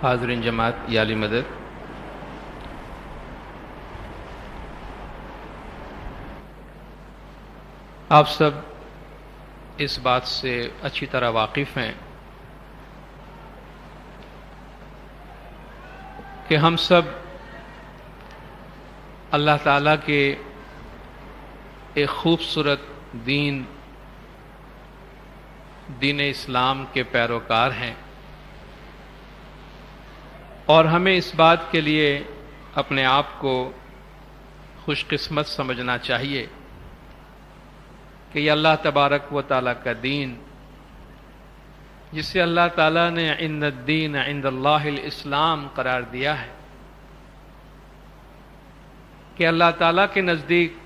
حاضرین جماعت یا علی مدد، آپ سب اس بات سے اچھی طرح واقف ہیں کہ ہم سب اللہ تعالیٰ کے ایک خوبصورت دین اسلام کے پیروکار ہیں، اور ہمیں اس بات کے لیے اپنے آپ کو خوش قسمت سمجھنا چاہیے کہ یہ اللہ تبارک و تعالیٰ کا دین، جسے اللہ تعالیٰ نے ان الدین عند اللہ الاسلام قرار دیا ہے، کہ اللہ تعالیٰ کے نزدیک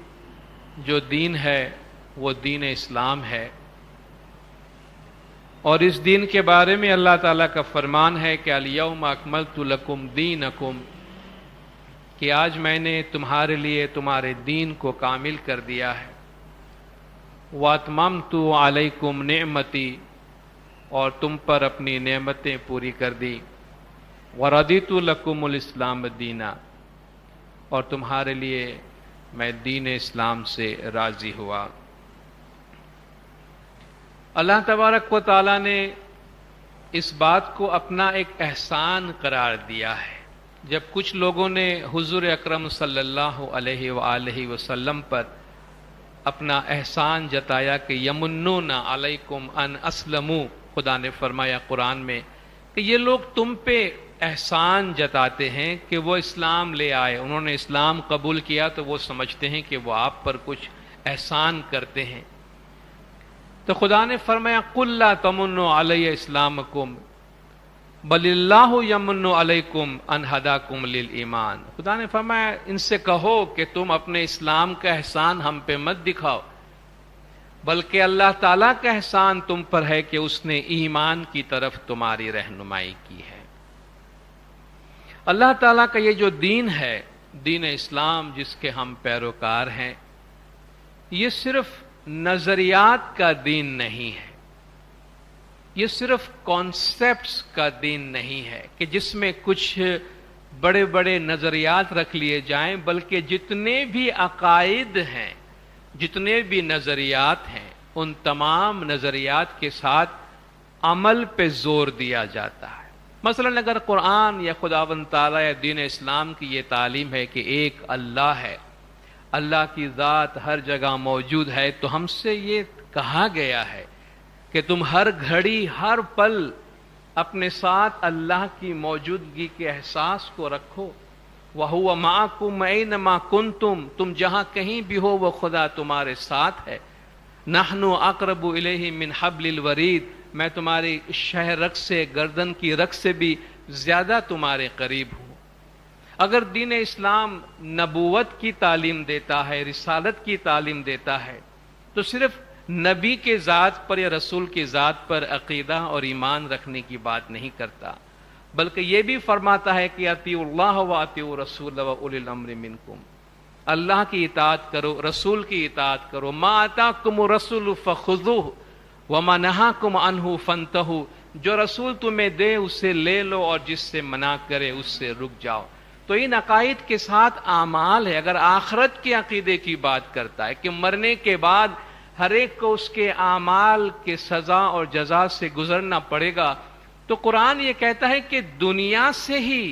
جو دین ہے وہ دین اسلام ہے، اور اس دین کے بارے میں اللہ تعالیٰ کا فرمان ہے کہ الیوم اکملت لکم دینکم، کہ آج میں نے تمہارے لیے تمہارے دین کو کامل کر دیا ہے، واتممت علیکم نعمتی، اور تم پر اپنی نعمتیں پوری کر دی، ورضیت لکم الاسلام دینا، اور تمہارے لیے میں دین اسلام سے راضی ہوا۔ اللہ تبارک و تعالیٰ نے اس بات کو اپنا ایک احسان قرار دیا ہے۔ جب کچھ لوگوں نے حضور اکرم صلی اللہ علیہ وآلہ وسلم پر اپنا احسان جتایا کہ یمنون علیکم ان اسلموا، خدا نے فرمایا قرآن میں کہ یہ لوگ تم پہ احسان جتاتے ہیں کہ وہ اسلام لے آئے، انہوں نے اسلام قبول کیا، تو وہ سمجھتے ہیں کہ وہ آپ پر کچھ احسان کرتے ہیں۔ تو خدا نے فرمایا قل لا تمنوا علی اسلامکم بل اللہ یمن علیکم ان ہداکم للایمان، خدا نے فرمایا ان سے کہو کہ تم اپنے اسلام کا احسان ہم پہ مت دکھاؤ، بلکہ اللہ تعالیٰ کا احسان تم پر ہے کہ اس نے ایمان کی طرف تمہاری رہنمائی کی ہے۔ اللہ تعالیٰ کا یہ جو دین ہے، دین اسلام جس کے ہم پیروکار ہیں، یہ صرف نظریات کا دین نہیں ہے، یہ صرف کانسیپٹس کا دین نہیں ہے کہ جس میں کچھ بڑے بڑے نظریات رکھ لیے جائیں، بلکہ جتنے بھی عقائد ہیں، جتنے بھی نظریات ہیں، ان تمام نظریات کے ساتھ عمل پہ زور دیا جاتا ہے۔ مثلا اگر قرآن یا خداوند تعالیٰ یا دین اسلام کی یہ تعلیم ہے کہ ایک اللہ ہے، اللہ کی ذات ہر جگہ موجود ہے، تو ہم سے یہ کہا گیا ہے کہ تم ہر گھڑی ہر پل اپنے ساتھ اللہ کی موجودگی کے احساس کو رکھو، وَهُوَ مَعَكُمْ أَيْنَمَا كُنْتُمْ، تم جہاں کہیں بھی ہو وہ خدا تمہارے ساتھ ہے۔ نَحْنُ أَقْرَبُ إِلَيْهِ مِنْ حَبْلِ الْوَرِيدِ، میں تمہاری شہ رگ سے، گردن کی رگ سے بھی زیادہ تمہارے قریب ہوں۔ اگر دین اسلام نبوت کی تعلیم دیتا ہے، رسالت کی تعلیم دیتا ہے، تو صرف نبی کے ذات پر یا رسول کی ذات پر عقیدہ اور ایمان رکھنے کی بات نہیں کرتا، بلکہ یہ بھی فرماتا ہے کہ اطیعوا اللہ واطیعوا الرسول واولی الامر منکم، اللہ کی اطاعت کرو، رسول کی اطاعت کرو، ما آتاکم الرسول فخذوہ وما نہاکم عنہ فانتہوا، جو رسول تمہیں دے اسے لے لو، اور جس سے منع کرے اس سے رک جاؤ۔ تو ان عقائد کے ساتھ اعمال ہے۔ اگر آخرت کے عقیدے کی بات کرتا ہے کہ مرنے کے بعد ہر ایک کو اس کے اعمال کے سزا اور جزا سے گزرنا پڑے گا، تو قرآن یہ کہتا ہے کہ دنیا سے ہی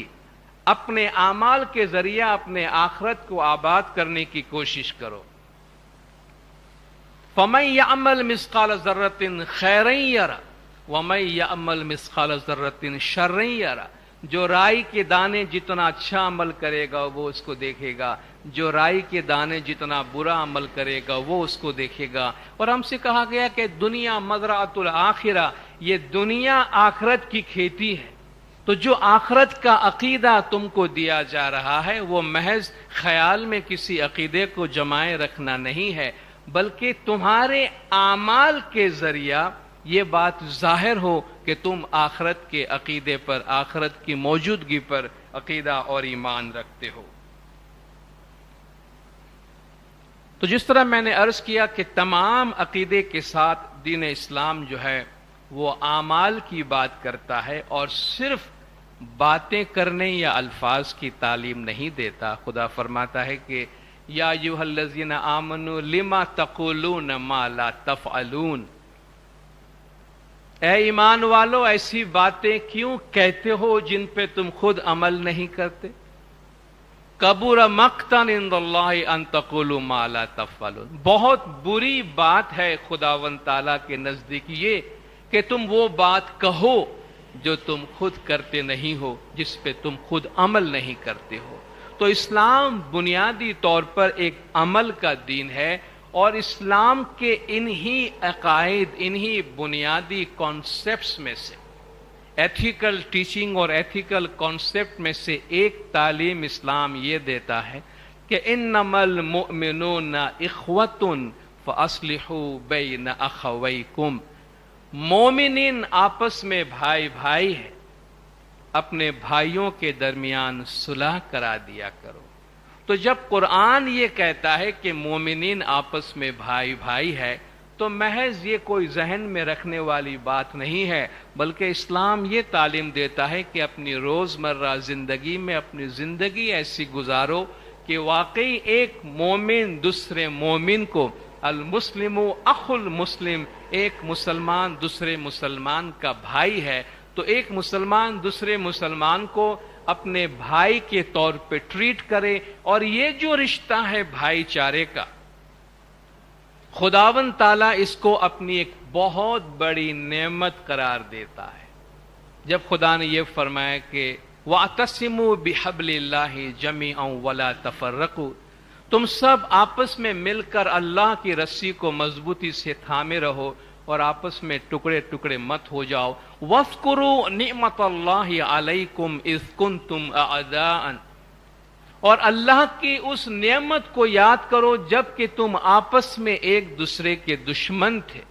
اپنے اعمال کے ذریعہ اپنے آخرت کو آباد کرنے کی کوشش کرو۔ فَمَن يَعْمَلْ مِثْقَالَ ذَرَّةٍ خَيْرًا يَرَهُ وَمَن يَعْمَلْ مِثْقَالَ ذَرَّةٍ شَرًّا يَرَهُ، جو رائی کے دانے جتنا اچھا عمل کرے گا وہ اس کو دیکھے گا، جو رائی کے دانے جتنا برا عمل کرے گا وہ اس کو دیکھے گا۔ اور ہم سے کہا گیا کہ دنیا مزرعۃ الآخرہ، یہ دنیا آخرت کی کھیتی ہے، تو جو آخرت کا عقیدہ تم کو دیا جا رہا ہے وہ محض خیال میں کسی عقیدے کو جمائے رکھنا نہیں ہے، بلکہ تمہارے اعمال کے ذریعہ یہ بات ظاہر ہو کہ تم آخرت کے عقیدے پر، آخرت کی موجودگی پر عقیدہ اور ایمان رکھتے ہو۔ تو جس طرح میں نے عرض کیا کہ تمام عقیدے کے ساتھ دین اسلام جو ہے وہ اعمال کی بات کرتا ہے، اور صرف باتیں کرنے یا الفاظ کی تعلیم نہیں دیتا۔ خدا فرماتا ہے کہ یا ایھا الذین آمنوا لما تقولون ما لا تفعلون، اے ایمان والو ایسی باتیں کیوں کہتے ہو جن پہ تم خود عمل نہیں کرتے؟ کبر مقتا عند اللہ ان تقولوا ما لا تفعلون، بہت بری بات ہے خداوند تعالیٰ کے نزدیک یہ کہ تم وہ بات کہو جو تم خود کرتے نہیں ہو، جس پہ تم خود عمل نہیں کرتے ہو۔ تو اسلام بنیادی طور پر ایک عمل کا دین ہے، اور اسلام کے انہی عقائد، انہی بنیادی کانسیپٹس میں سے، ایتھیکل ٹیچنگ اور ایتھیکل کانسیپٹ میں سے ایک تعلیم اسلام یہ دیتا ہے کہ انما المؤمنون اخوۃ فاصلحوا بین اخویکم، مومنین آپس میں بھائی بھائی ہے، اپنے بھائیوں کے درمیان صلح کرا دیا کرو۔ تو جب قرآن یہ کہتا ہے کہ مومنین آپس میں بھائی بھائی ہے، تو محض یہ کوئی ذہن میں رکھنے والی بات نہیں ہے، بلکہ اسلام یہ تعلیم دیتا ہے کہ اپنی روزمرہ زندگی میں اپنی زندگی ایسی گزارو کہ واقعی ایک مومن دوسرے مومن کو، المسلم اخو المسلم، ایک مسلمان دوسرے مسلمان کا بھائی ہے، تو ایک مسلمان دوسرے مسلمان کو اپنے بھائی کے طور پہ ٹریٹ کرے، اور یہ جو رشتہ ہے بھائی چارے کا، خداوند تعالیٰ اس کو اپنی ایک بہت بڑی نعمت قرار دیتا ہے۔ جب خدا نے یہ فرمایا کہ وَاعْتَصِمُوا بِحَبْلِ اللَّهِ جَمِيعًا وَلَا تَفَرَّقُوا، تم سب آپس میں مل کر اللہ کی رسی کو مضبوطی سے تھامے رہو اور آپس میں ٹکڑے ٹکڑے مت ہو جاؤ۔ وَاذْكُرُوا نِعْمَةَ اللَّهِ عَلَيْكُمْ إِذْ كُنْتُمْ أَعْدَاءً، اور اللہ کی اس نعمت کو یاد کرو جب کہ تم آپس میں ایک دوسرے کے دشمن تھے۔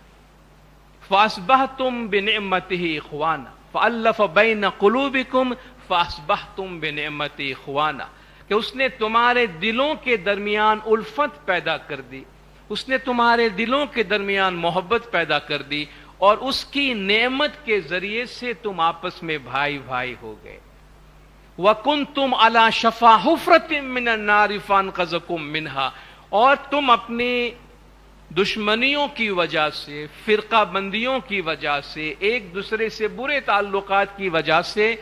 فَأَصْبَحْتُمْ بِنِعْمَتِهِ إِخْوَانًا فَأَلَّفَ بَيْنَ قُلُوبِكُمْ فَأَصْبَحْتُمْ بِنِعْمَتِهِ إِخْوَانًا، کہ اس نے تمہارے دلوں کے درمیان الفت پیدا کر دی، اس نے تمہارے دلوں کے درمیان محبت پیدا کر دی، اور اس کی نعمت کے ذریعے سے تم آپس میں بھائی بھائی ہو گئے۔ وَكُنْتُمْ عَلَى شَفَا حُفْرَةٍ مِّنَ النَّارِ فَانْقَذَكُم مِّنْهَا، اور تم اپنی دشمنیوں کی وجہ سے، فرقہ بندیوں کی وجہ سے، ایک دوسرے سے برے تعلقات کی وجہ سے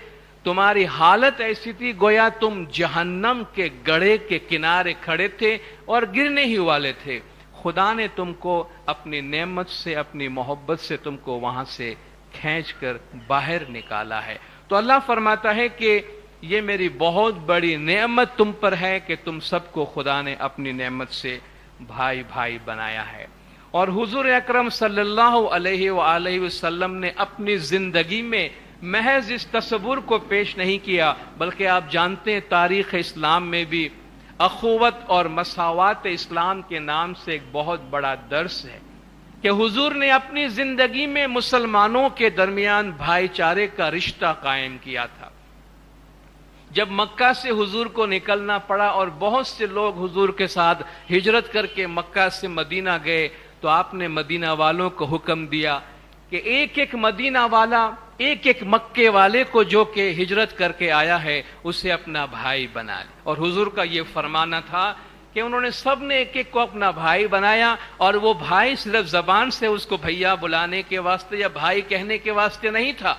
تمہاری حالت ایسی تھی گویا تم جہنم کے گڑھے کے کنارے کھڑے تھے اور گرنے ہی والے تھے۔ خدا نے تم کو اپنی نعمت سے، اپنی محبت سے تم کو وہاں سے کھینچ کر باہر نکالا ہے۔ تو اللہ فرماتا ہے کہ یہ میری بہت بڑی نعمت تم پر ہے کہ تم سب کو خدا نے اپنی نعمت سے بھائی بھائی بنایا ہے۔ اور حضور اکرم صلی اللہ علیہ وآلہ وسلم نے اپنی زندگی میں محض اس تصور کو پیش نہیں کیا، بلکہ آپ جانتے ہیں تاریخ اسلام میں بھی اخوت اور مساوات اسلام کے نام سے ایک بہت بڑا درس ہے کہ حضور نے اپنی زندگی میں مسلمانوں کے درمیان بھائی چارے کا رشتہ قائم کیا تھا۔ جب مکہ سے حضور کو نکلنا پڑا اور بہت سے لوگ حضور کے ساتھ ہجرت کر کے مکہ سے مدینہ گئے، تو آپ نے مدینہ والوں کو حکم دیا کہ ایک ایک مدینہ والا، ایک ایک مکے والے کو جو کہ ہجرت کر کے آیا ہے اسے اپنا بھائی بنا لے۔ اور حضور کا یہ فرمانا تھا کہ انہوں نے سب نے ایک ایک کو اپنا بھائی بنایا، اور وہ بھائی صرف زبان سے اس کو بھیا بلانے کے واسطے یا بھائی کہنے کے واسطے نہیں تھا،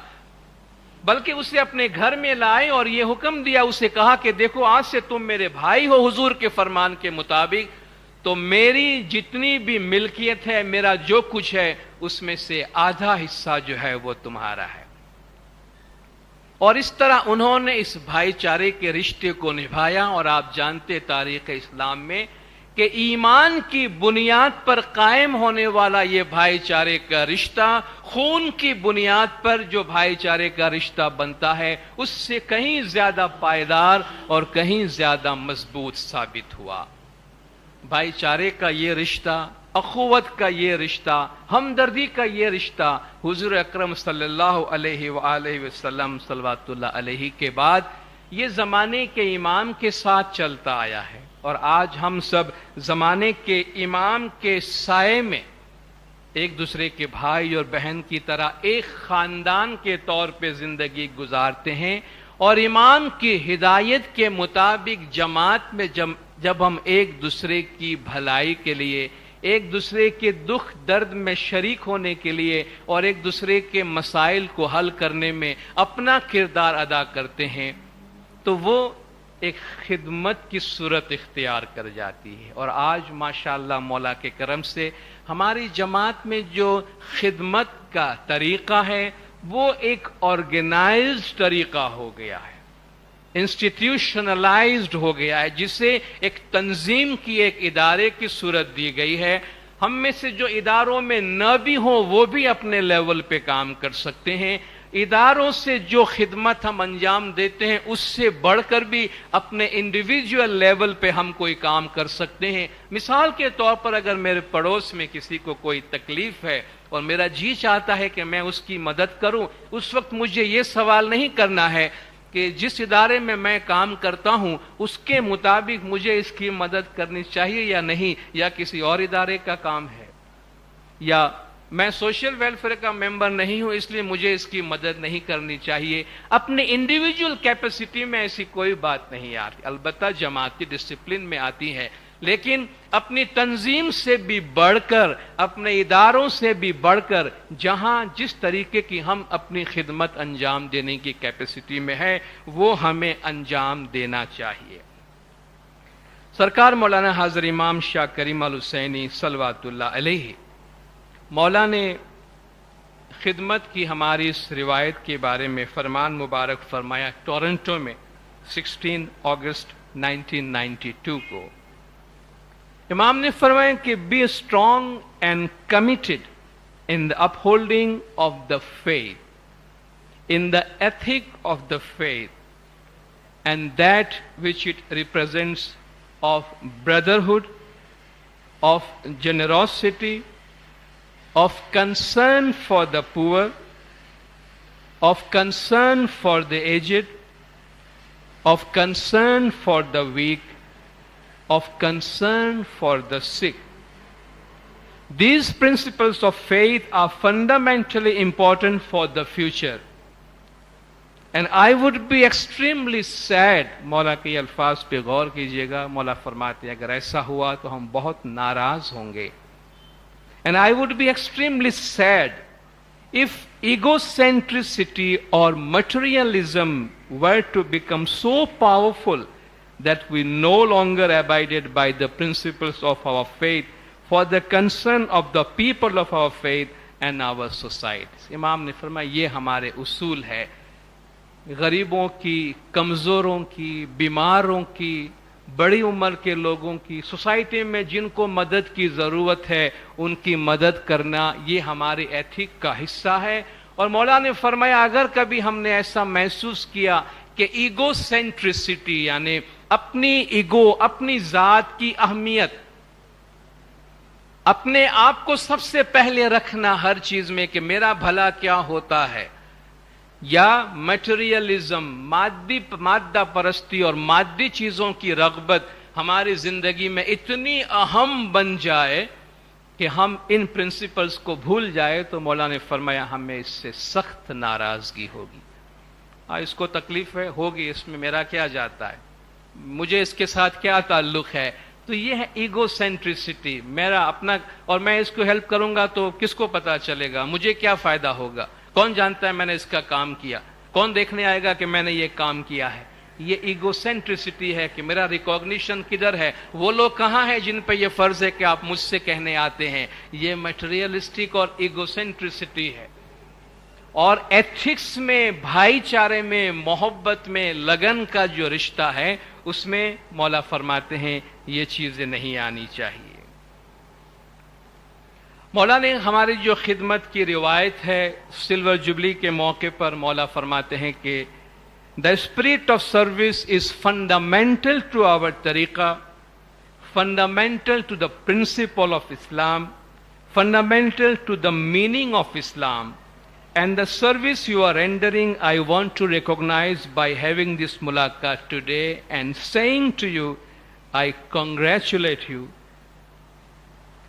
بلکہ اسے اپنے گھر میں لائے اور یہ حکم دیا، اسے کہا کہ دیکھو آج سے تم میرے بھائی ہو حضور کے فرمان کے مطابق، تو میری جتنی بھی ملکیت ہے، میرا جو کچھ ہے، اس میں سے آدھا حصہ جو ہے وہ تمہارا ہے۔ اور اس طرح انہوں نے اس بھائی چارے کے رشتے کو نبھایا۔ اور آپ جانتے تاریخ اسلام میں کہ ایمان کی بنیاد پر قائم ہونے والا یہ بھائی چارے کا رشتہ، خون کی بنیاد پر جو بھائی چارے کا رشتہ بنتا ہے، اس سے کہیں زیادہ پائیدار اور کہیں زیادہ مضبوط ثابت ہوا۔ بھائی چارے کا یہ رشتہ، اخوت کا یہ رشتہ، ہمدردی کا یہ رشتہ حضور اکرم صلی اللہ علیہ وآلہ وسلم صلوات اللہ علیہ کے بعد یہ زمانے کے امام کے ساتھ چلتا آیا ہے، اور آج ہم سب زمانے کے امام کے سائے میں ایک دوسرے کے بھائی اور بہن کی طرح ایک خاندان کے طور پہ زندگی گزارتے ہیں، اور امام کی ہدایت کے مطابق جماعت میں جب ہم ایک دوسرے کی بھلائی کے لیے، ایک دوسرے کے دکھ درد میں شریک ہونے کے لیے اور ایک دوسرے کے مسائل کو حل کرنے میں اپنا کردار ادا کرتے ہیں تو وہ ایک خدمت کی صورت اختیار کر جاتی ہے. اور آج ماشاءاللہ مولا کے کرم سے ہماری جماعت میں جو خدمت کا طریقہ ہے وہ ایک آرگنائزڈ طریقہ ہو گیا ہے، انسٹیٹیوشنلائزڈ ہو گیا ہے، جسے ایک تنظیم کی، ایک ادارے کی صورت دی گئی ہے. ہم میں سے جو اداروں میں نہ بھی ہوں وہ بھی اپنے لیول پہ کام کر سکتے ہیں. اداروں سے جو خدمت ہم انجام دیتے ہیں اس سے بڑھ کر بھی اپنے انڈیویجول لیول پہ ہم کوئی کام کر سکتے ہیں. مثال کے طور پر اگر میرے پڑوس میں کسی کو کوئی تکلیف ہے اور میرا جی چاہتا ہے کہ میں اس کی مدد کروں، اس وقت مجھے یہ سوال نہیں کرنا ہے کہ جس ادارے میں کام کرتا ہوں اس کے مطابق مجھے اس کی مدد کرنی چاہیے یا نہیں، یا کسی اور ادارے کا کام ہے، یا میں سوشل ویلفیئر کا ممبر نہیں ہوں اس لیے مجھے اس کی مدد نہیں کرنی چاہیے. اپنے انڈیویجول کیپیسٹی میں ایسی کوئی بات نہیں آتی، البتہ جماعتی ڈسپلن میں آتی ہے، لیکن اپنی تنظیم سے بھی بڑھ کر، اپنے اداروں سے بھی بڑھ کر جہاں جس طریقے کی ہم اپنی خدمت انجام دینے کی کیپیسٹی میں ہے وہ ہمیں انجام دینا چاہیے. سرکار مولانا حاضر امام شاہ کریم الحسینی صلوات اللہ علیہ مولا نے خدمت کی ہماری اس روایت کے بارے میں فرمان مبارک فرمایا ٹورنٹو میں 16 اگست 1992 کو. امام نے فرمایا کہ be strong and committed in the upholding of the faith, in the ethic of the faith, and that which it represents of brotherhood, of generosity, of concern for the poor, of concern for the aged, of concern for the weak, of concern for the sick. These principles of faith are fundamentally important for the future. And I would be extremely sad, مولا کے الفاظ پہ غور کیجئے گا. مولا فرماتے ہیں اگر ایسا ہوا تو ہم بہت ناراض ہوں گے. And I would be extremely sad if egocentricity or materialism were to become so powerful that we no longer abided by the principles of our faith for the concern of the people of our faith and our society. امام نے فرمایا یہ ہمارے اصول ہے. غریبوں کی، کمزوروں کی، بیماروں کی، بڑی عمر کے لوگوں کی، سوسائٹی میں جن کو مدد کی ضرورت ہے ان کی مدد کرنا یہ ہمارے ایتھک کا حصہ ہے. اور مولا نے فرمایا اگر کبھی ہم نے ایسا محسوس کیا کہ ایگو سینٹرسٹی یعنی اپنی ایگو، اپنی ذات کی اہمیت، اپنے آپ کو سب سے پہلے رکھنا ہر چیز میں کہ میرا بھلا کیا ہوتا ہے، یا میٹیریلزم، مادہ پرستی اور مادی چیزوں کی رغبت ہماری زندگی میں اتنی اہم بن جائے کہ ہم ان پرنسپلز کو بھول جائے تو مولا نے فرمایا ہمیں اس سے سخت ناراضگی ہوگی. اس کو تکلیف ہے ہوگی، اس میں میرا کیا جاتا ہے، مجھے اس کے ساتھ کیا تعلق ہے. تو یہ ہے ایگو سینٹرسٹی، میرا اپنا، اور میں اس کو ہیلپ کروں گا تو کس کو پتا چلے گا، مجھے کیا فائدہ ہوگا، کون جانتا ہے میں نے اس کا کام کیا، کون دیکھنے آئے گا کہ میں نے یہ کام کیا ہے. یہ ایگو سینٹرسٹی ہے کہ میرا ریکوگنیشن کدھر ہے، وہ لوگ کہاں ہیں جن پہ یہ فرض ہے کہ آپ مجھ سے کہنے آتے ہیں. یہ میٹیریلسٹک اور ایگو سینٹرسٹی ہے. اور ایتھکس میں، بھائی چارے میں، محبت میں، لگن کا جو رشتہ ہے اس میں مولا فرماتے ہیں یہ چیزیں نہیں آنی چاہیے. مولا نے ہماری جو خدمت کی روایت ہے سلور جبلی کے موقع پر مولا فرماتے ہیں کہ the spirit of service is fundamental to our tariqah, fundamental to the principle of Islam, fundamental to the meaning of Islam. And the service you are rendering, I want to recognize by having this mulaqat today and saying to you, I congratulate you,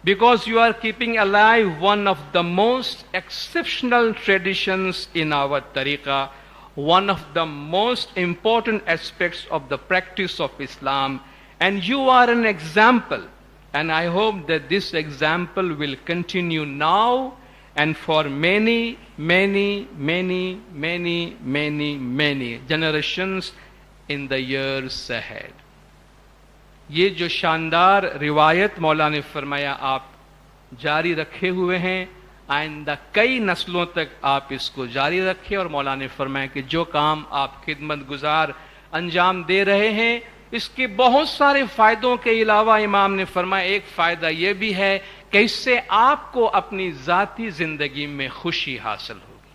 because you are keeping alive one of the most exceptional traditions in our tariqah, one of the most important aspects of the practice of Islam, and you are an example, and I hope that this example will continue now and for many generations in the years ahead. یہ جو شاندار روایت مولا نے فرمایا آپ جاری رکھے ہوئے ہیں، آئندہ کئی نسلوں تک آپ اس کو جاری رکھیں، اور مولا نے فرمایا کہ جو کام آپ خدمت گزار انجام دے رہے ہیں اس کے بہت سارے فائدوں کے علاوہ امام نے فرمایا ایک فائدہ یہ بھی ہے کہ اس سے آپ کو اپنی ذاتی زندگی میں خوشی حاصل ہوگی،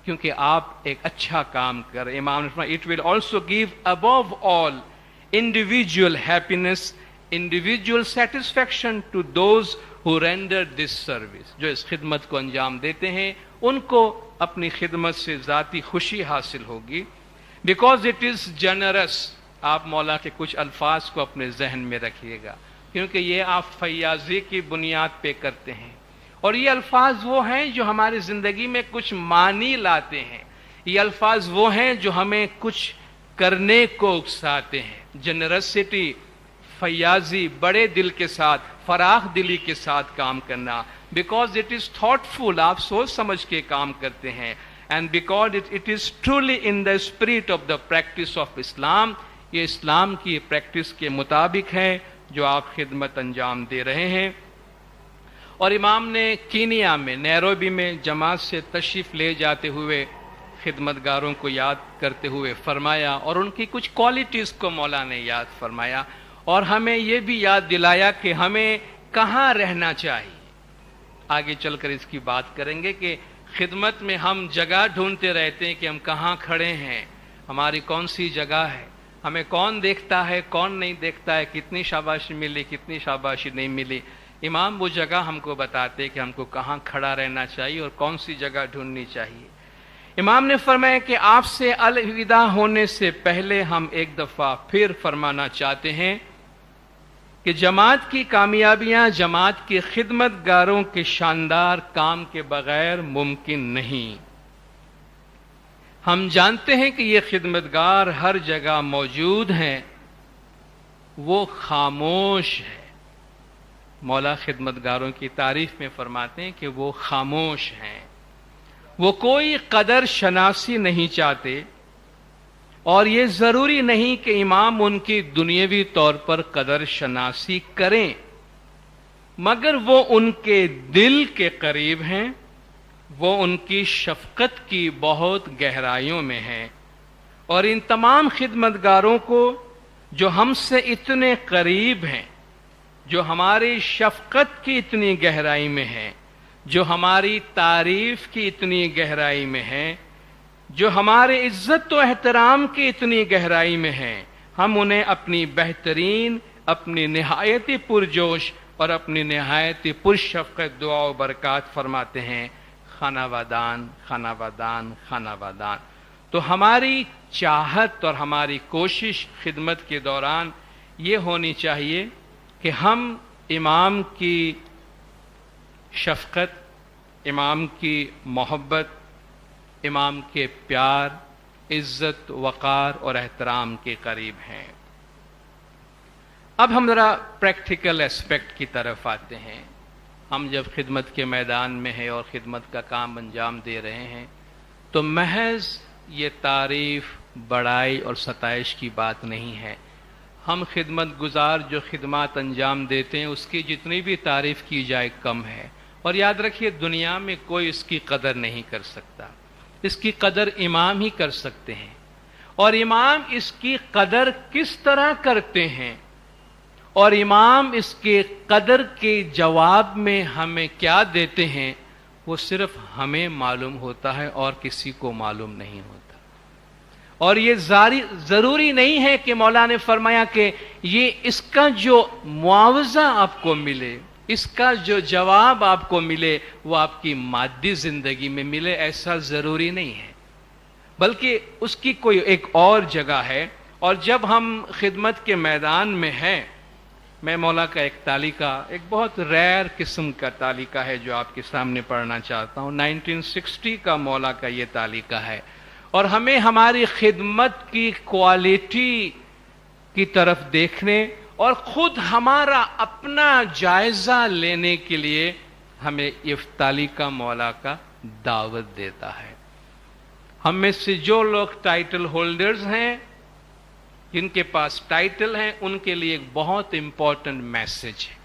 کیونکہ آپ ایک اچھا کام کر رہے ہیں۔ امام نے فرمایا it will also give above all individual happiness, individual satisfaction to those who rendered this service. جو اس خدمت کو انجام دیتے ہیں ان کو اپنی خدمت سے ذاتی خوشی حاصل ہوگی. Because it is generous. آپ مولا کے کچھ الفاظ کو اپنے ذہن میں رکھیے گا، کیونکہ یہ آپ فیاضی کی بنیاد پہ کرتے ہیں، اور یہ الفاظ وہ ہیں جو ہماری زندگی میں کچھ معنی لاتے ہیں، یہ الفاظ وہ ہیں جو ہمیں کچھ کرنے کو اکساتے ہیں. جنرسٹی، فیاضی، بڑے دل کے ساتھ، فراخ دلی کے ساتھ کام کرنا. Because it is thoughtful, آپ سوچ سمجھ کے کام کرتے ہیں. And because it is truly in the spirit of the practice of اسلام، یہ اسلام کی پریکٹس کے مطابق ہے جو آپ خدمت انجام دے رہے ہیں. اور امام نے کینیا میں نیروبی میں جماعت سے تشریف لے جاتے ہوئے خدمتگاروں کو یاد کرتے ہوئے فرمایا، اور ان کی کچھ کوالٹیز کو مولا نے یاد فرمایا، اور ہمیں یہ بھی یاد دلایا کہ ہمیں کہاں رہنا چاہیے. آگے چل کر اس کی بات کریں گے کہ خدمت میں ہم جگہ ڈھونڈتے رہتے ہیں کہ ہم کہاں کھڑے ہیں، ہماری کون سی جگہ ہے، ہمیں کون دیکھتا ہے کون نہیں دیکھتا ہے، کتنی شاباشی ملی کتنی شاباشی نہیں ملی. امام وہ جگہ ہم کو بتاتے کہ ہم کو کہاں کھڑا رہنا چاہیے اور کون سی جگہ ڈھونڈنی چاہیے. امام نے فرمایا کہ آپ سے الوداع ہونے سے پہلے ہم ایک دفعہ پھر فرمانا چاہتے ہیں کہ جماعت کی کامیابیاں جماعت کے خدمت گاروں کے شاندار کام کے بغیر ممکن نہیں. ہم جانتے ہیں کہ یہ خدمتگار ہر جگہ موجود ہیں، وہ خاموش ہے. مولا خدمتگاروں کی تعریف میں فرماتے ہیں کہ وہ خاموش ہیں، وہ کوئی قدر شناسی نہیں چاہتے، اور یہ ضروری نہیں کہ امام ان کی دنیاوی طور پر قدر شناسی کریں، مگر وہ ان کے دل کے قریب ہیں، وہ ان کی شفقت کی بہت گہرائیوں میں ہیں. اور ان تمام خدمتگاروں کو جو ہم سے اتنے قریب ہیں، جو ہماری شفقت کی اتنی گہرائی میں ہیں، جو ہماری تعریف کی اتنی گہرائی میں ہیں، جو ہمارے عزت و احترام کی اتنی گہرائی میں ہیں، ہم انہیں اپنی بہترین، اپنی نہایتی پرجوش اور اپنی نہایتی پرشفقت دعا و برکات فرماتے ہیں. خانہ وادان خانہ وادان خانہ وادان. تو ہماری چاہت اور ہماری کوشش خدمت کے دوران یہ ہونی چاہیے کہ ہم امام کی شفقت، امام کی محبت، امام کے پیار، عزت، وقار اور احترام کے قریب ہیں. اب ہم ذرا پریکٹیکل ایسپیکٹ کی طرف آتے ہیں. ہم جب خدمت کے میدان میں ہیں اور خدمت کا کام انجام دے رہے ہیں تو محض یہ تعریف، بڑائی اور ستائش کی بات نہیں ہے. ہم خدمت گزار جو خدمات انجام دیتے ہیں اس کی جتنی بھی تعریف کی جائے کم ہے. اور یاد رکھیے دنیا میں کوئی اس کی قدر نہیں کر سکتا، اس کی قدر امام ہی کر سکتے ہیں. اور امام اس کی قدر کس طرح کرتے ہیں اور امام اس کے قدر کے جواب میں ہمیں کیا دیتے ہیں وہ صرف ہمیں معلوم ہوتا ہے اور کسی کو معلوم نہیں ہوتا. اور یہ ضروری نہیں ہے کہ مولا نے فرمایا کہ یہ اس کا جو معاوضہ آپ کو ملے، اس کا جو جواب آپ کو ملے وہ آپ کی مادی زندگی میں ملے، ایسا ضروری نہیں ہے، بلکہ اس کی کوئی ایک اور جگہ ہے. اور جب ہم خدمت کے میدان میں ہیں، میں مولا کا ایک تعلیقہ، ایک بہت ریئر قسم کا تعلیقہ ہے جو آپ کے سامنے پڑھنا چاہتا ہوں. 1960 کا مولا کا یہ تعلیقہ ہے، اور ہمیں ہماری خدمت کی کوالٹی کی طرف دیکھنے اور خود ہمارا اپنا جائزہ لینے کے لیے ہمیں افطالی کا مولا کا دعوت دیتا ہے. ہم میں سے جو لوگ ٹائٹل ہولڈرز ہیں، جن کے پاس ٹائٹل ہیں، ان کے لیے ایک بہت امپورٹنٹ میسج ہے.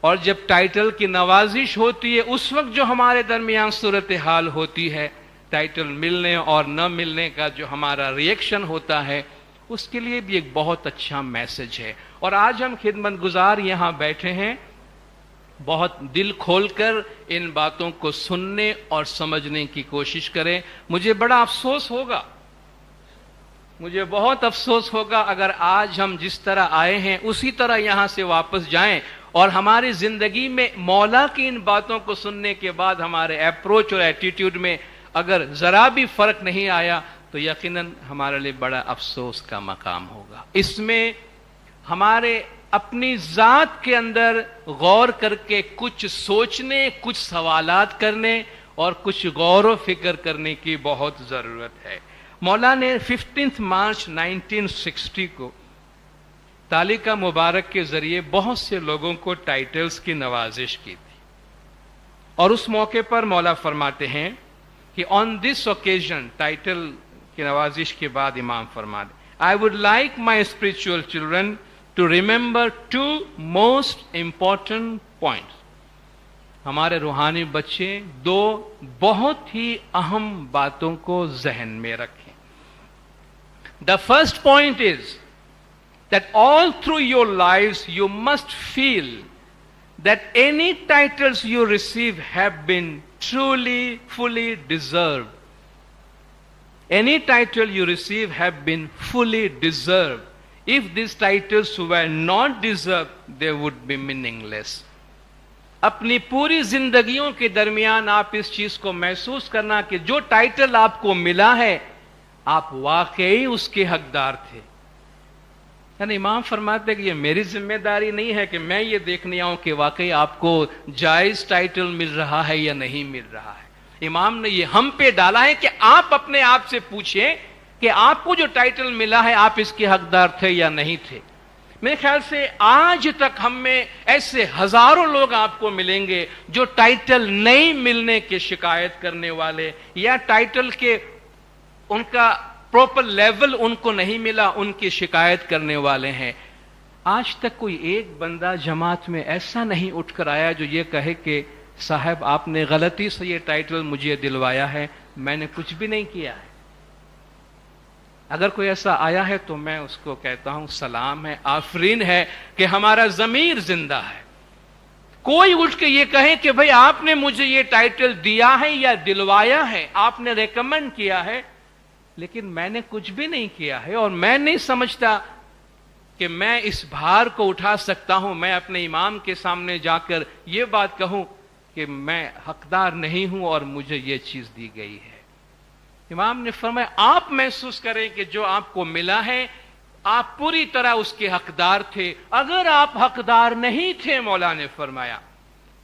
اور جب ٹائٹل کی نوازش ہوتی ہے، اس وقت جو ہمارے درمیان صورتحال ہوتی ہے، ٹائٹل ملنے اور نہ ملنے کا جو ہمارا ریئیکشن ہوتا ہے، اس کے لیے بھی ایک بہت اچھا میسج ہے. اور آج ہم خدمت گزار یہاں بیٹھے ہیں، بہت دل کھول کر ان باتوں کو سننے اور سمجھنے کی کوشش کریں. مجھے بڑا افسوس ہوگا، مجھے بہت افسوس ہوگا اگر آج ہم جس طرح آئے ہیں اسی طرح یہاں سے واپس جائیں اور ہماری زندگی میں مولا کی ان باتوں کو سننے کے بعد ہمارے اپروچ اور ایٹیٹیوڈ میں اگر ذرا بھی فرق نہیں آیا تو یقیناً ہمارے لیے بڑا افسوس کا مقام ہوگا. اس میں ہمارے اپنی ذات کے اندر غور کر کے کچھ سوچنے، کچھ سوالات کرنے اور کچھ غور و فکر کرنے کی بہت ضرورت ہے. مولا نے 15 مارچ 1960 کو تالیکہ مبارک کے ذریعے بہت سے لوگوں کو ٹائٹلز کی نوازش کی تھی، اور اس موقع پر مولا فرماتے ہیں کہ آن دس اوکیزن، ٹائٹل کی نوازش کے بعد امام فرماتے ہیں I would like my spiritual children to remember two most important points. ہمارے روحانی بچے دو بہت ہی اہم باتوں کو ذہن میں رکھیں. The first point is that all through your lives you must feel that any titles you receive have been truly, fully deserved. Any title you receive have been fully deserved. If these titles were not deserved, they would be meaningless. اپنی پوری زندگیوں کے درمیان آپ اس چیز کو محسوس کرنا کہ جو ٹائٹل آپ کو ملا ہے آپ واقعی اس کے حقدار تھے. یعنی امام فرماتے کہ یہ میری ذمہ داری نہیں ہے کہ میں یہ دیکھنے آؤں کہ واقعی آپ کو جائز ٹائٹل مل رہا ہے یا نہیں مل رہا ہے. امام نے یہ ہم پہ ڈالا ہے کہ آپ اپنے آپ سے پوچھیں کہ آپ کو جو ٹائٹل ملا ہے آپ اس کے حقدار تھے یا نہیں تھے. میرے خیال سے آج تک ہم میں ایسے ہزاروں لوگ آپ کو ملیں گے جو ٹائٹل نہیں ملنے کے شکایت کرنے والے یا ٹائٹل کے ان کا پراپر لیول ان کو نہیں ملا ان کی شکایت کرنے والے ہیں. آج تک کوئی ایک بندہ جماعت میں ایسا نہیں اٹھ کر آیا جو یہ کہے کہ صاحب آپ نے غلطی سے یہ ٹائٹل مجھے دلوایا ہے، میں نے کچھ بھی نہیں کیا ہے. اگر کوئی ایسا آیا ہے تو میں اس کو کہتا ہوں سلام ہے، آفرین ہے کہ ہمارا ضمیر زندہ ہے. کوئی اٹھ کے یہ کہے کہ بھئی آپ نے مجھے یہ ٹائٹل دیا ہے یا دلوایا ہے، آپ نے ریکمنڈ کیا ہے، لیکن میں نے کچھ بھی نہیں کیا ہے اور میں نہیں سمجھتا کہ میں اس بھار کو اٹھا سکتا ہوں. میں اپنے امام کے سامنے جا کر یہ بات کہوں کہ میں حقدار نہیں ہوں اور مجھے یہ چیز دی گئی ہے. امام نے فرمایا آپ محسوس کریں کہ جو آپ کو ملا ہے آپ پوری طرح اس کے حقدار تھے. اگر آپ حقدار نہیں تھے، مولا نے فرمایا،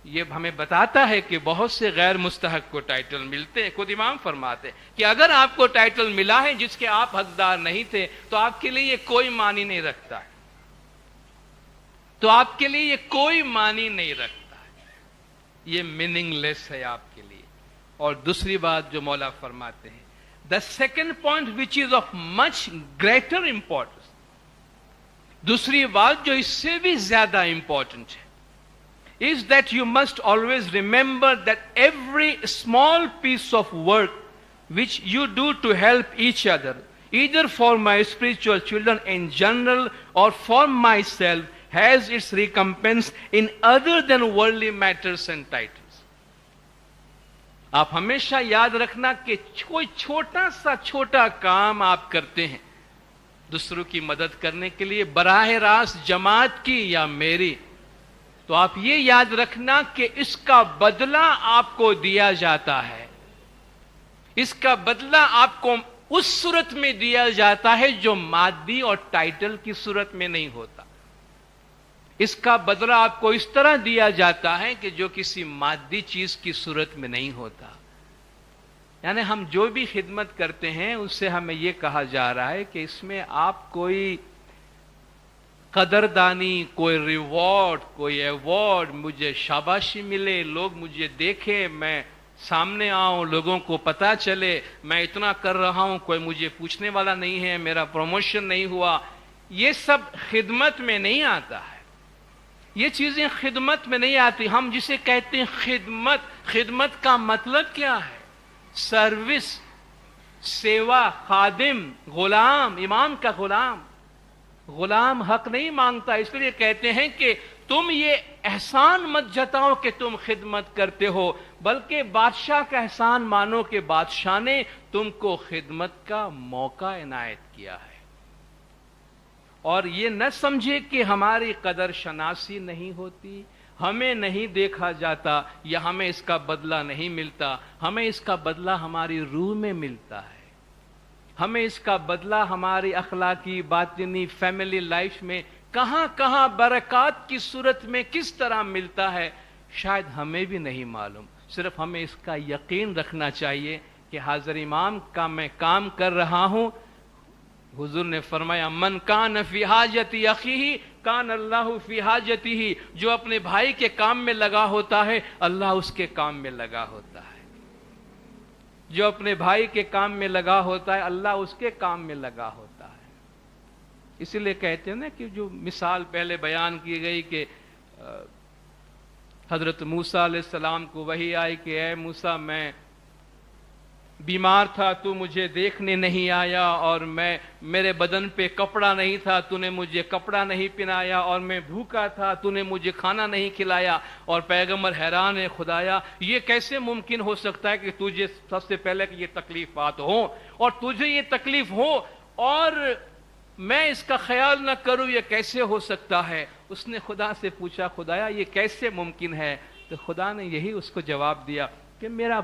یہ ہمیں بتاتا ہے کہ بہت سے غیر مستحق کو ٹائٹل ملتے ہیں. خود امام فرماتے ہیں کہ اگر آپ کو ٹائٹل ملا ہے جس کے آپ حقدار نہیں تھے تو آپ کے لیے یہ کوئی معنی نہیں رکھتا ہے، تو آپ کے لیے یہ کوئی معنی نہیں رکھتا ہے، یہ میننگ لیس ہے آپ کے لیے. اور دوسری بات جو مولا فرماتے ہیں، the second point which is of much greater importance، دوسری بات جو اس سے بھی زیادہ امپورٹنٹ ہے، is that you must always remember that every small piece of work which you do to help each other, either for my spiritual children in general or for myself, has its recompense in other than worldly matters and titles. آپ ہمیشہ یاد رکھنا کہ کوئی چھوٹا سا چھوٹا کام آپ کرتے ہیں دوسروں کی مدد کرنے کے لیے، براہ راست جماعت کی یا میری، تو آپ یہ یاد رکھنا کہ اس کا بدلہ آپ کو دیا جاتا ہے. اس کا بدلہ آپ کو اس صورت میں دیا جاتا ہے جو مادی اور ٹائٹل کی صورت میں نہیں ہوتا. اس کا بدلہ آپ کو اس طرح دیا جاتا ہے کہ جو کسی مادی چیز کی صورت میں نہیں ہوتا. یعنی ہم جو بھی خدمت کرتے ہیں اس سے ہمیں یہ کہا جا رہا ہے کہ اس میں آپ کوئی قدردانی، کوئی ریوارڈ، کوئی ایوارڈ، مجھے شاباشی ملے، لوگ مجھے دیکھیں، میں سامنے آؤں، لوگوں کو پتا چلے میں اتنا کر رہا ہوں، کوئی مجھے پوچھنے والا نہیں ہے، میرا پروموشن نہیں ہوا، یہ سب خدمت میں نہیں آتا ہے. یہ چیزیں خدمت میں نہیں آتی. ہم جسے کہتے ہیں خدمت، خدمت کا مطلب کیا ہے؟ سروس، سیوا، خادم، غلام. امام کا غلام حق نہیں مانگتا. اس لیے کہتے ہیں کہ تم یہ احسان مت جتاؤ کہ تم خدمت کرتے ہو، بلکہ بادشاہ کا احسان مانو کہ بادشاہ نے تم کو خدمت کا موقع عنایت کیا ہے. اور یہ نہ سمجھے کہ ہماری قدر شناسی نہیں ہوتی، ہمیں نہیں دیکھا جاتا یا ہمیں اس کا بدلہ نہیں ملتا. ہمیں اس کا بدلہ ہماری روح میں ملتا ہے. ہمیں اس کا بدلہ ہماری اخلاقی، باطنی، فیملی لائف میں کہاں کہاں برکات کی صورت میں کس طرح ملتا ہے، شاید ہمیں بھی نہیں معلوم. صرف ہمیں اس کا یقین رکھنا چاہیے کہ حاضر امام کا میں کام کر رہا ہوں. حضور نے فرمایا من کان فی حاجت اخیہ کان اللہ فی حاجتہ. جو اپنے بھائی کے کام میں لگا ہوتا ہے اللہ اس کے کام میں لگا ہوتا ہے. جو اپنے بھائی کے کام میں لگا ہوتا ہے اللہ اس کے کام میں لگا ہوتا ہے. اسی لیے کہتے ہیں نا کہ جو مثال پہلے بیان کی گئی کہ حضرت موسیٰ علیہ السلام کو وحی آئی کہ اے موسیٰ میں بیمار تھا، تو مجھے دیکھنے نہیں آیا، اور میرے بدن پہ کپڑا نہیں تھا، تو نے مجھے کپڑا نہیں پہنایا، اور میں بھوکا تھا، تو نے مجھے کھانا نہیں کھلایا. اور پیغمبر حیران ہے، خدایا یہ کیسے ممکن ہو سکتا ہے کہ تجھے سب سے پہلے کہ یہ تکلیفات ہوں اور تجھے یہ تکلیف ہو اور میں اس کا خیال نہ کروں، یہ کیسے ہو سکتا ہے؟ اس نے خدا سے پوچھا خدایا یہ کیسے ممکن ہے؟ تو خدا نے یہی اس کو جواب دیا کہ میرا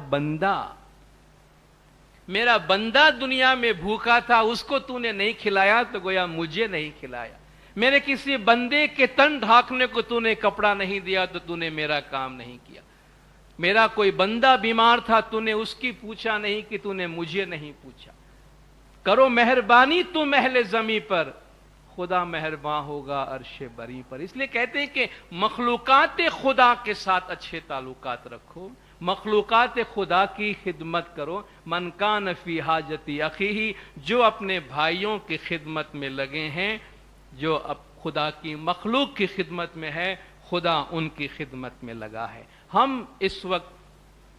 بندہ دنیا میں بھوکا تھا، اس کو تو نے نہیں کھلایا تو گویا مجھے نہیں کھلایا. میرے کسی بندے کے تن ڈھانکنے کو تو نے کپڑا نہیں دیا تو تو نے میرا کام نہیں کیا. میرا کوئی بندہ بیمار تھا، تو نے اس کی پوچھا نہیں کہ تو نے مجھے نہیں پوچھا. کرو مہربانی تم اہل زمیں پر، خدا مہرباں ہوگا عرش بری پر. اس لیے کہتے ہیں کہ مخلوقات خدا کے ساتھ اچھے تعلقات رکھو، مخلوقات خدا کی خدمت کرو. من کان فی حاجت اخیہ، جو اپنے بھائیوں کی خدمت میں لگے ہیں، جو اب خدا کی مخلوق کی خدمت میں ہے، خدا ان کی خدمت میں لگا ہے. ہم اس وقت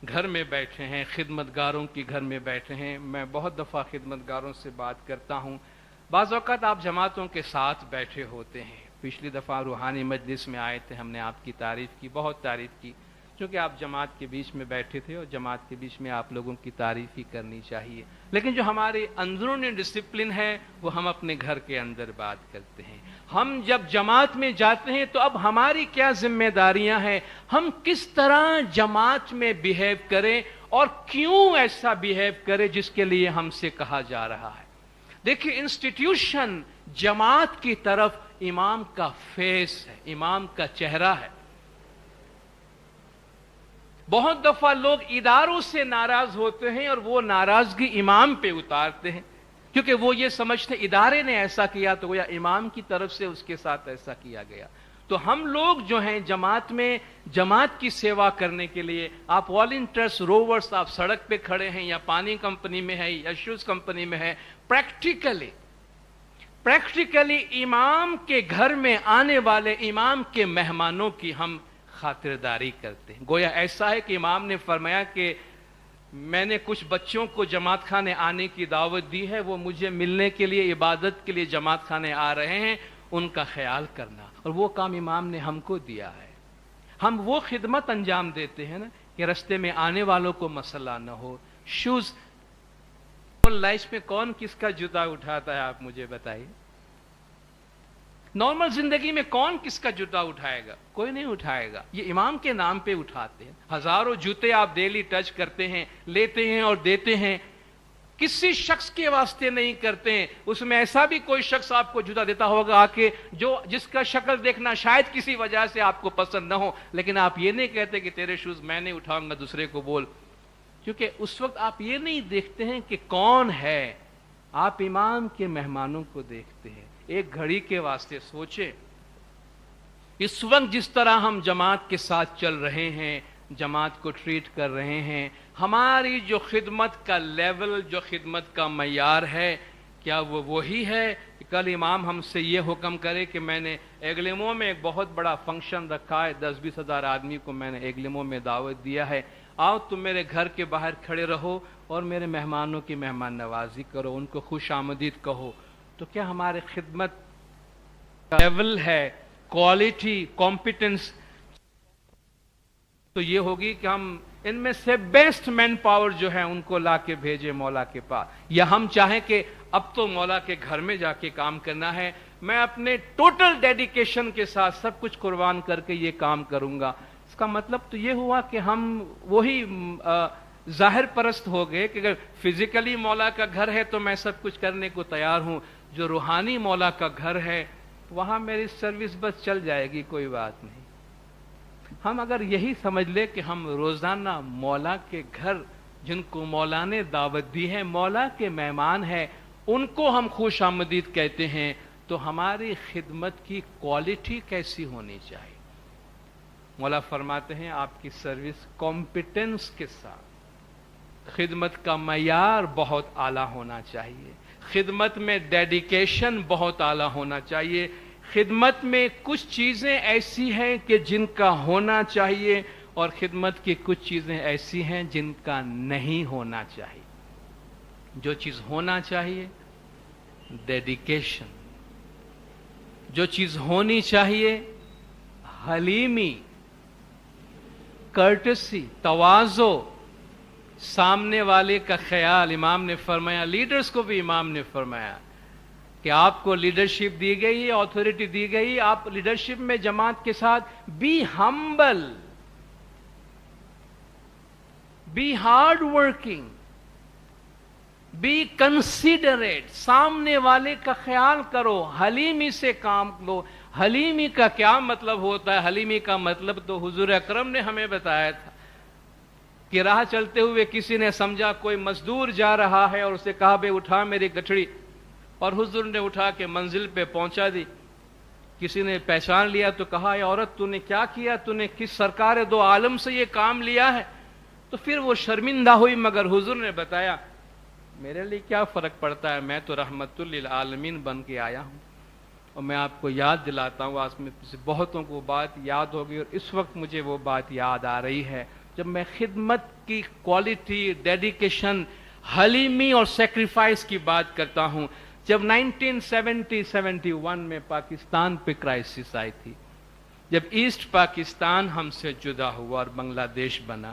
گھر میں بیٹھے ہیں، خدمتگاروں کی گھر میں بیٹھے ہیں. میں بہت دفعہ خدمتگاروں سے بات کرتا ہوں. بعض اوقات آپ جماعتوں کے ساتھ بیٹھے ہوتے ہیں. پچھلی دفعہ روحانی مجلس میں آئے تھے، ہم نے آپ کی تعریف کی، بہت تعریف کی، کیونکہ آپ جماعت کے بیچ میں بیٹھے تھے اور جماعت کے بیچ میں آپ لوگوں کی تعریف ہی کرنی چاہیے. لیکن جو ہماری اندرونی ڈسپلن ہے وہ ہم اپنے گھر کے اندر بات کرتے ہیں. ہم جب جماعت میں جاتے ہیں تو اب ہماری کیا ذمہ داریاں ہیں، ہم کس طرح جماعت میں بیہیو کریں اور کیوں ایسا بیہیو کریں جس کے لیے ہم سے کہا جا رہا ہے. دیکھیں انسٹیٹیوشن جماعت کی طرف امام کا فیس ہے، امام کا چہرہ ہے. بہت دفعہ لوگ اداروں سے ناراض ہوتے ہیں اور وہ ناراضگی امام پہ اتارتے ہیں، کیونکہ وہ یہ سمجھتے ہیں ادارے نے ایسا کیا تو گویا امام کی طرف سے اس کے ساتھ ایسا کیا گیا. تو ہم لوگ جو ہیں جماعت میں جماعت کی سیوا کرنے کے لیے، آپ والنٹرز، روورز، آپ سڑک پہ کھڑے ہیں یا پانی کمپنی میں ہے یا شوز کمپنی میں ہے، پریکٹیکلی امام کے گھر میں آنے والے امام کے مہمانوں کی ہم خاطرداری کرتے ہیں. گویا ایسا ہے کہ امام نے فرمایا کہ میں نے کچھ بچوں کو جماعت خانے آنے کی دعوت دی ہے، وہ مجھے ملنے کے لیے، عبادت کے لیے جماعت خانے آ رہے ہیں، ان کا خیال کرنا. اور وہ کام امام نے ہم کو دیا ہے. ہم وہ خدمت انجام دیتے ہیں نا کہ رستے میں آنے والوں کو مسئلہ نہ ہو. شوز لائف میں کون کس کا جوتا اٹھاتا ہے آپ مجھے بتائیے؟ نارمل زندگی میں کون کس کا جوتا اٹھائے گا؟ کوئی نہیں اٹھائے گا. یہ امام کے نام پہ اٹھاتے ہیں. ہزاروں جوتے آپ ڈیلی ٹچ کرتے ہیں، لیتے ہیں اور دیتے ہیں، کسی شخص کے واسطے نہیں کرتے ہیں. اس میں ایسا بھی کوئی شخص آپ کو جوتا دیتا ہوگا کہ جس کا شکل دیکھنا شاید کسی وجہ سے آپ کو پسند نہ ہو، لیکن آپ یہ نہیں کہتے کہ تیرے شوز میں نہیں اٹھاؤں گا، دوسرے کو بول. کیونکہ اس وقت آپ یہ نہیں دیکھتے ہیں کہ کون ہے، آپ امام کے مہمانوں کو دیکھتے ہیں. ایک گھڑی کے واسطے سوچے، اس وقت جس طرح ہم جماعت کے ساتھ چل رہے ہیں، جماعت کو ٹریٹ کر رہے ہیں، ہماری جو خدمت کا لیول، جو خدمت کا معیار ہے، کیا وہ وہی ہے کہ کل امام ہم سے یہ حکم کرے کہ میں نے ایگلیمو میں ایک بہت بڑا فنکشن رکھا ہے، 10-20 ہزار آدمی کو میں نے ایگلیمو میں دعوت دیا ہے، آؤ تم میرے گھر کے باہر کھڑے رہو اور میرے مہمانوں کی مہمان نوازی کرو، ان کو خوش آمدید کہو. تو کیا ہمارے خدمت کا لیول ہے، کوالٹی، کمپیٹنس تو یہ ہوگی کہ ہم ان میں سے بیسٹ مین پاور جو ہے ان کو لا کے بھیجے مولا کے پاس، یا ہم چاہیں کہ اب تو مولا کے گھر میں جا کے کام کرنا ہے، میں اپنے ٹوٹل ڈیڈیکیشن کے ساتھ سب کچھ قربان کر کے یہ کام کروں گا. اس کا مطلب تو یہ ہوا کہ ہم وہی ظاہر پرست ہو گئے کہ اگر فزیکلی مولا کا گھر ہے تو میں سب کچھ کرنے کو تیار ہوں، جو روحانی مولا کا گھر ہے وہاں میری سروس بس چل جائے گی، کوئی بات نہیں. ہم اگر یہی سمجھ لے کہ ہم روزانہ مولا کے گھر، جن کو مولا نے دعوت دی ہے، مولا کے مہمان ہیں، ان کو ہم خوش آمدید کہتے ہیں، تو ہماری خدمت کی کوالٹی کیسی ہونی چاہیے؟ مولا فرماتے ہیں آپ کی سروس کمپیٹنس کے ساتھ، خدمت کا معیار بہت اعلیٰ ہونا چاہیے، خدمت میں ڈیڈیکیشن بہت اعلیٰ ہونا چاہیے. خدمت میں کچھ چیزیں ایسی ہیں کہ جن کا ہونا چاہیے، اور خدمت کی کچھ چیزیں ایسی ہیں جن کا نہیں ہونا چاہیے. جو چیز ہونا چاہیے ڈیڈیکیشن، جو چیز ہونی چاہیے حلیمی، کرٹسی، تواضع، سامنے والے کا خیال. امام نے فرمایا، لیڈرز کو بھی امام نے فرمایا کہ آپ کو لیڈرشپ دی گئی، آتھورٹی دی گئی، آپ لیڈرشپ میں جماعت کے ساتھ be humble, be hard working, be considerate, سامنے والے کا خیال کرو، حلیمی سے کام لو. حلیمی کا کیا مطلب ہوتا ہے؟ حلیمی کا مطلب تو حضور اکرم نے ہمیں بتایا تھا کہ راہ چلتے ہوئے کسی نے سمجھا کوئی مزدور جا رہا ہے اور اسے کہا بے اٹھا میری گٹھڑی، اور حضور نے اٹھا کے منزل پہ پہنچا دی. کسی نے پہچان لیا تو کہا اے عورت تو نے کیا کیا، تو نے کس سرکار دو عالم سے یہ کام لیا ہے؟ تو پھر وہ شرمندہ ہوئی، مگر حضور نے بتایا میرے لیے کیا فرق پڑتا ہے، میں تو رحمت للعالمین بن کے آیا ہوں. اور میں آپ کو یاد دلاتا ہوں، آج میں سے بہتوں کو بات یاد ہوگی، اور اس وقت مجھے وہ بات یاد آ رہی ہے جب میں خدمت کی کوالٹی، ڈیڈیکیشن، حلیمی اور سیکریفائس کی بات کرتا ہوں. جب 1970-71 میں پاکستان پہ کرائسس آئی تھی، جب ایسٹ پاکستان ہم سے جدا ہوا اور بنگلہ دیش بنا،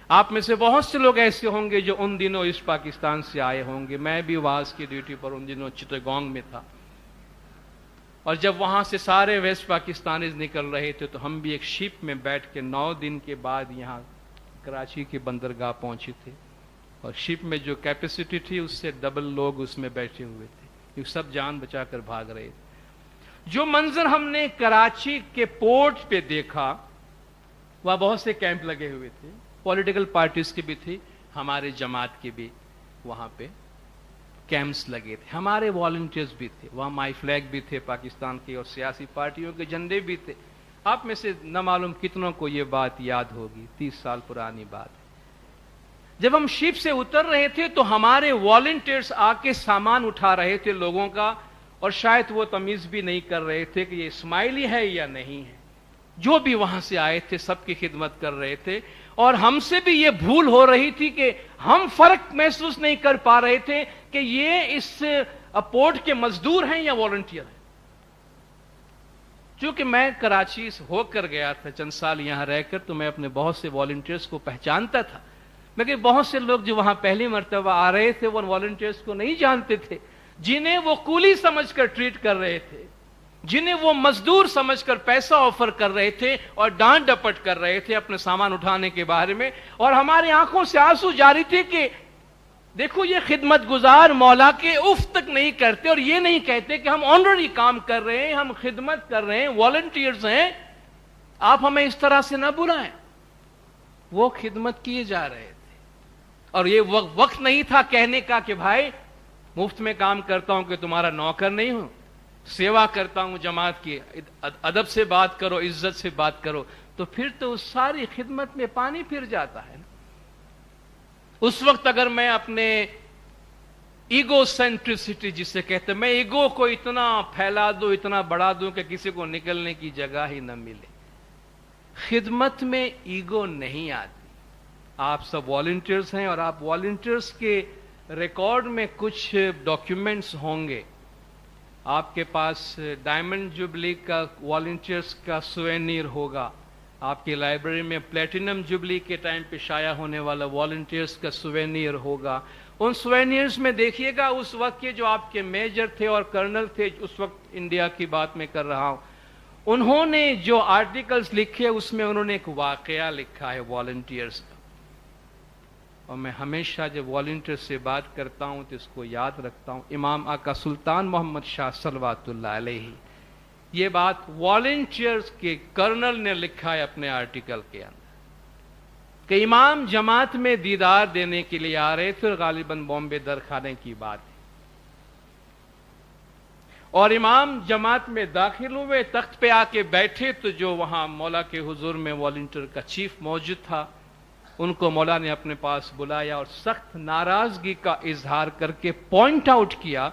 آپ میں سے بہت سے لوگ ایسے ہوں گے جو ان دنوں ایسٹ پاکستان سے آئے ہوں گے. میں بھی واز کی ڈیوٹی پر ان دنوں چٹاگانگ میں تھا، اور جب وہاں سے سارے ویسٹ پاکستانیز نکل رہے تھے تو ہم بھی ایک شپ میں بیٹھ کے 9 دن کے بعد یہاں کراچی کی بندرگاہ پہنچے تھے، اور شپ میں جو کیپیسٹی تھی اس سے ڈبل لوگ اس میں بیٹھے ہوئے تھے، یہ سب جان بچا کر بھاگ رہے تھے. جو منظر ہم نے کراچی کے پورٹ پہ دیکھا، وہاں بہت سے کیمپ لگے ہوئے تھے، پولیٹیکل پارٹیز کی بھی تھی، ہمارے جماعت کے بھی وہاں پہ کیمپس لگے تھے، ہمارے والنٹیئرز بھی تھے وہاں، مائی فلیگ بھی تھے پاکستان کے، اور سیاسی پارٹیوں کے جھنڈے بھی تھے. آپ میں سے نہ معلوم کتنوں کو یہ بات یاد ہوگی، 30 سال پرانی بات ہے. جب ہم شپ سے اتر رہے تھے تو ہمارے والنٹیئرز آ کے سامان اٹھا رہے تھے لوگوں کا، اور شاید وہ تمیز بھی نہیں کر رہے تھے کہ یہ اسماعیلی ہے یا نہیں ہے. جو بھی وہاں سے آئے تھے سب کی خدمت کر رہے تھے، اور ہم سے بھی یہ بھول ہو رہی تھی کہ ہم فرق محسوس نہیں کر پا رہے تھے کہ یہ اس پورٹ کے مزدور ہیں یا والنٹیئر ہیں. چونکہ میں کراچی ہو کر گیا تھا چند سال یہاں رہ کر، تو میں اپنے بہت سے والنٹیئرز کو پہچانتا تھا، لیکن بہت سے لوگ جو وہاں پہلی مرتبہ آ رہے تھے وہ والنٹیئرز کو نہیں جانتے تھے، جنہیں وہ کولی سمجھ کر ٹریٹ کر رہے تھے، جنہیں وہ مزدور سمجھ کر پیسہ آفر کر رہے تھے اور ڈانٹ ڈپٹ کر رہے تھے اپنے سامان اٹھانے کے بارے میں. اور ہماری آنکھوں سے آنسو جاری تھے کہ دیکھو یہ خدمت گزار مولا کے اف تک نہیں کرتے، اور یہ نہیں کہتے کہ ہم آنرری کام کر رہے ہیں، ہم خدمت کر رہے ہیں، والنٹیئرز ہیں، آپ ہمیں اس طرح سے نہ بلائیں. وہ خدمت کیے جا رہے تھے. اور یہ وقت نہیں تھا کہنے کا کہ بھائی مفت میں کام کرتا ہوں کہ تمہارا نوکر نہیں ہوں، سیوا کرتا ہوں جماعت کی، ادب سے بات کرو، عزت سے بات کرو، تو پھر تو اس ساری خدمت میں پانی پھر جاتا ہے نا۔ اس وقت اگر میں اپنے ایگو سینٹرسٹی جسے کہتے ہیں، میں ایگو کو اتنا پھیلا دوں، اتنا بڑھا دوں کہ کسی کو نکلنے کی جگہ ہی نہ ملے۔ خدمت میں ایگو نہیں آتی۔ آپ سب والنٹیئرز ہیں اور آپ والنٹیئرز کے ریکارڈ میں کچھ ڈاکیومنٹس ہوں گے۔ آپ کے پاس ڈائمنڈ جوبلی کا والنٹیئرز کا سوینیر ہوگا، آپ کی لائبریری میں پلیٹینم جوبلی کے ٹائم پہ شائع ہونے والا والنٹیئرز کا سوینیر ہوگا۔ ان سوینیئرز میں دیکھیے گا اس وقت کے جو آپ کے میجر تھے اور کرنل تھے، اس وقت انڈیا کی بات میں کر رہا ہوں، انہوں نے جو آرٹیکلز لکھے اس میں انہوں نے ایک واقعہ لکھا ہے والنٹیئرز کا، اور میں ہمیشہ جب والنٹیئر سے بات کرتا ہوں تو اس کو یاد رکھتا ہوں۔ امام آقا سلطان محمد شاہ صلوات اللہ علیہ یہ بات والنٹیئرز کے کرنل نے لکھا ہے اپنے آرٹیکل کے اندر کہ امام جماعت میں دیدار دینے کے لیے آ رہے تھے، غالباً بامبے درخانے کی بات ہے، اور امام جماعت میں داخل ہوئے، تخت پہ آ کے بیٹھے تو جو وہاں مولا کے حضور میں والنٹیئر کا چیف موجود تھا، ان کو مولا نے اپنے پاس بلایا اور سخت ناراضگی کا اظہار کر کے پوائنٹ آؤٹ کیا،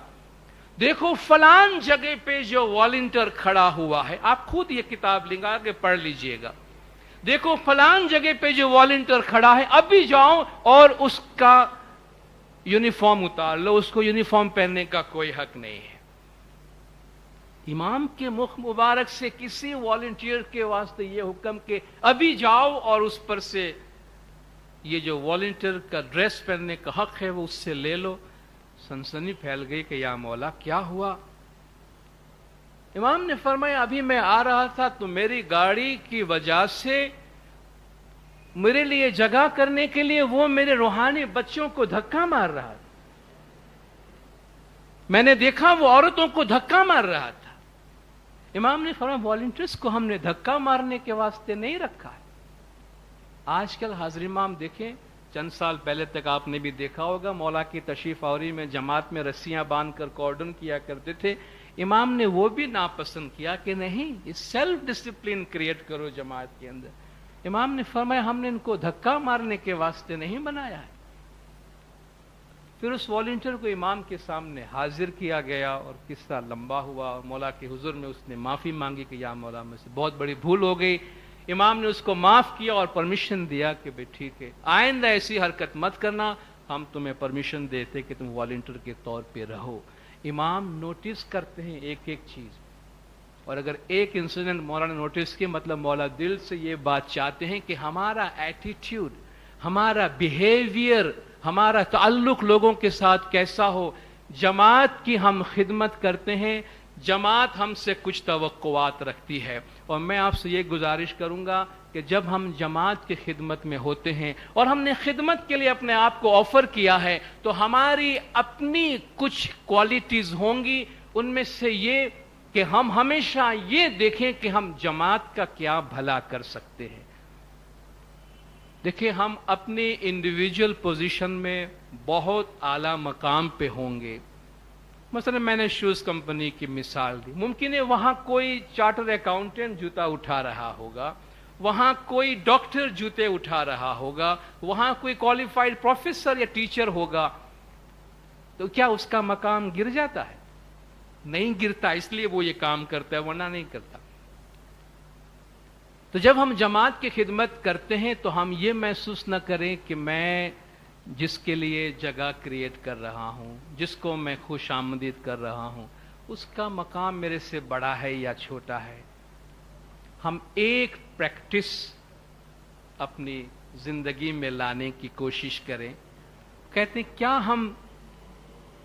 دیکھو فلان جگہ پہ جو والنٹیئر کھڑا ہوا ہے، آپ خود یہ کتاب لنگا کے پڑھ لیجئے گا، دیکھو فلان جگہ پہ جو والنٹیئر کھڑا ہے، ابھی جاؤ اور اس کا یونیفارم اتار لو، اس کو یونیفارم پہننے کا کوئی حق نہیں ہے۔ امام کے مخ مبارک سے کسی والنٹیئر کے واسطے یہ حکم کہ ابھی جاؤ اور اس پر سے یہ جو والنٹیئر کا ڈریس پہننے کا حق ہے وہ اس سے لے لو۔ سنسنی پھیل گئی کہ یا مولا کیا ہوا؟ امام نے فرمایا ابھی میں آ رہا تھا تو میری گاڑی کی وجہ سے میرے لیے جگہ کرنے کے لیے وہ میرے روحانی بچوں کو دھکا مار رہا تھا، میں نے دیکھا وہ عورتوں کو دھکا مار رہا تھا۔ امام نے فرمایا والنٹیئرز کو ہم نے دھکا مارنے کے واسطے نہیں رکھا ہے۔ آج کل حاضر امام دیکھیں، چند سال پہلے تک آپ نے بھی دیکھا ہوگا مولا کی تشریف آوری میں جماعت میں رسیاں باندھ کر کارڈن کیا کرتے تھے، امام نے وہ بھی ناپسند کیا کہ نہیں، سیلف ڈسپلن کریٹ کرو جماعت کے اندر۔ امام نے فرمایا ہم نے ان کو دھکا مارنے کے واسطے نہیں بنایا ہے۔ پھر اس والنٹیئر کو امام کے سامنے حاضر کیا گیا اور قصہ لمبا ہوا، اور مولا کے حضور میں اس نے معافی مانگی کہ یا مولا مجھ سے بہت بڑی بھول ہو گئی۔ امام نے اس کو معاف کیا اور پرمیشن دیا کہ بھئی ٹھیک ہے، آئندہ ایسی حرکت مت کرنا، ہم تمہیں پرمیشن دیتے کہ تم والنٹیئر کے طور پہ رہو۔ امام نوٹس کرتے ہیں ایک ایک چیز، اور اگر ایک انسیڈنٹ مولا نے نوٹس کیا، مطلب مولا دل سے یہ بات چاہتے ہیں کہ ہمارا ایٹیٹیوڈ، ہمارا بیہیویئر، ہمارا تعلق لوگوں کے ساتھ کیسا ہو۔ جماعت کی ہم خدمت کرتے ہیں، جماعت ہم سے کچھ توقعات رکھتی ہے، اور میں آپ سے یہ گزارش کروں گا کہ جب ہم جماعت کی خدمت میں ہوتے ہیں اور ہم نے خدمت کے لیے اپنے آپ کو آفر کیا ہے، تو ہماری اپنی کچھ کوالٹیز ہوں گی، ان میں سے یہ کہ ہم ہمیشہ یہ دیکھیں کہ ہم جماعت کا کیا بھلا کر سکتے ہیں۔ دیکھیں ہم اپنی انڈیویجول پوزیشن میں بہت اعلیٰ مقام پہ ہوں گے، مثلا میں نے شوز کمپنی کی مثال دی، ممکن ہے وہاں کوئی چارٹر اکاؤنٹنٹ جوتا اٹھا رہا ہوگا، وہاں کوئی ڈاکٹر جوتے اٹھا رہا ہوگا، وہاں کوئی کوالیفائڈ پروفیسر یا ٹیچر ہوگا، تو کیا اس کا مقام گر جاتا ہے؟ نہیں گرتا، اس لیے وہ یہ کام کرتا ہے، ورنہ نہیں کرتا۔ تو جب ہم جماعت کی خدمت کرتے ہیں تو ہم یہ محسوس نہ کریں کہ میں جس کے لیے جگہ کریٹ کر رہا ہوں، جس کو میں خوش آمدید کر رہا ہوں، اس کا مقام میرے سے بڑا ہے یا چھوٹا ہے۔ ہم ایک پریکٹس اپنی زندگی میں لانے کی کوشش کریں، کہتے ہیں کیا ہم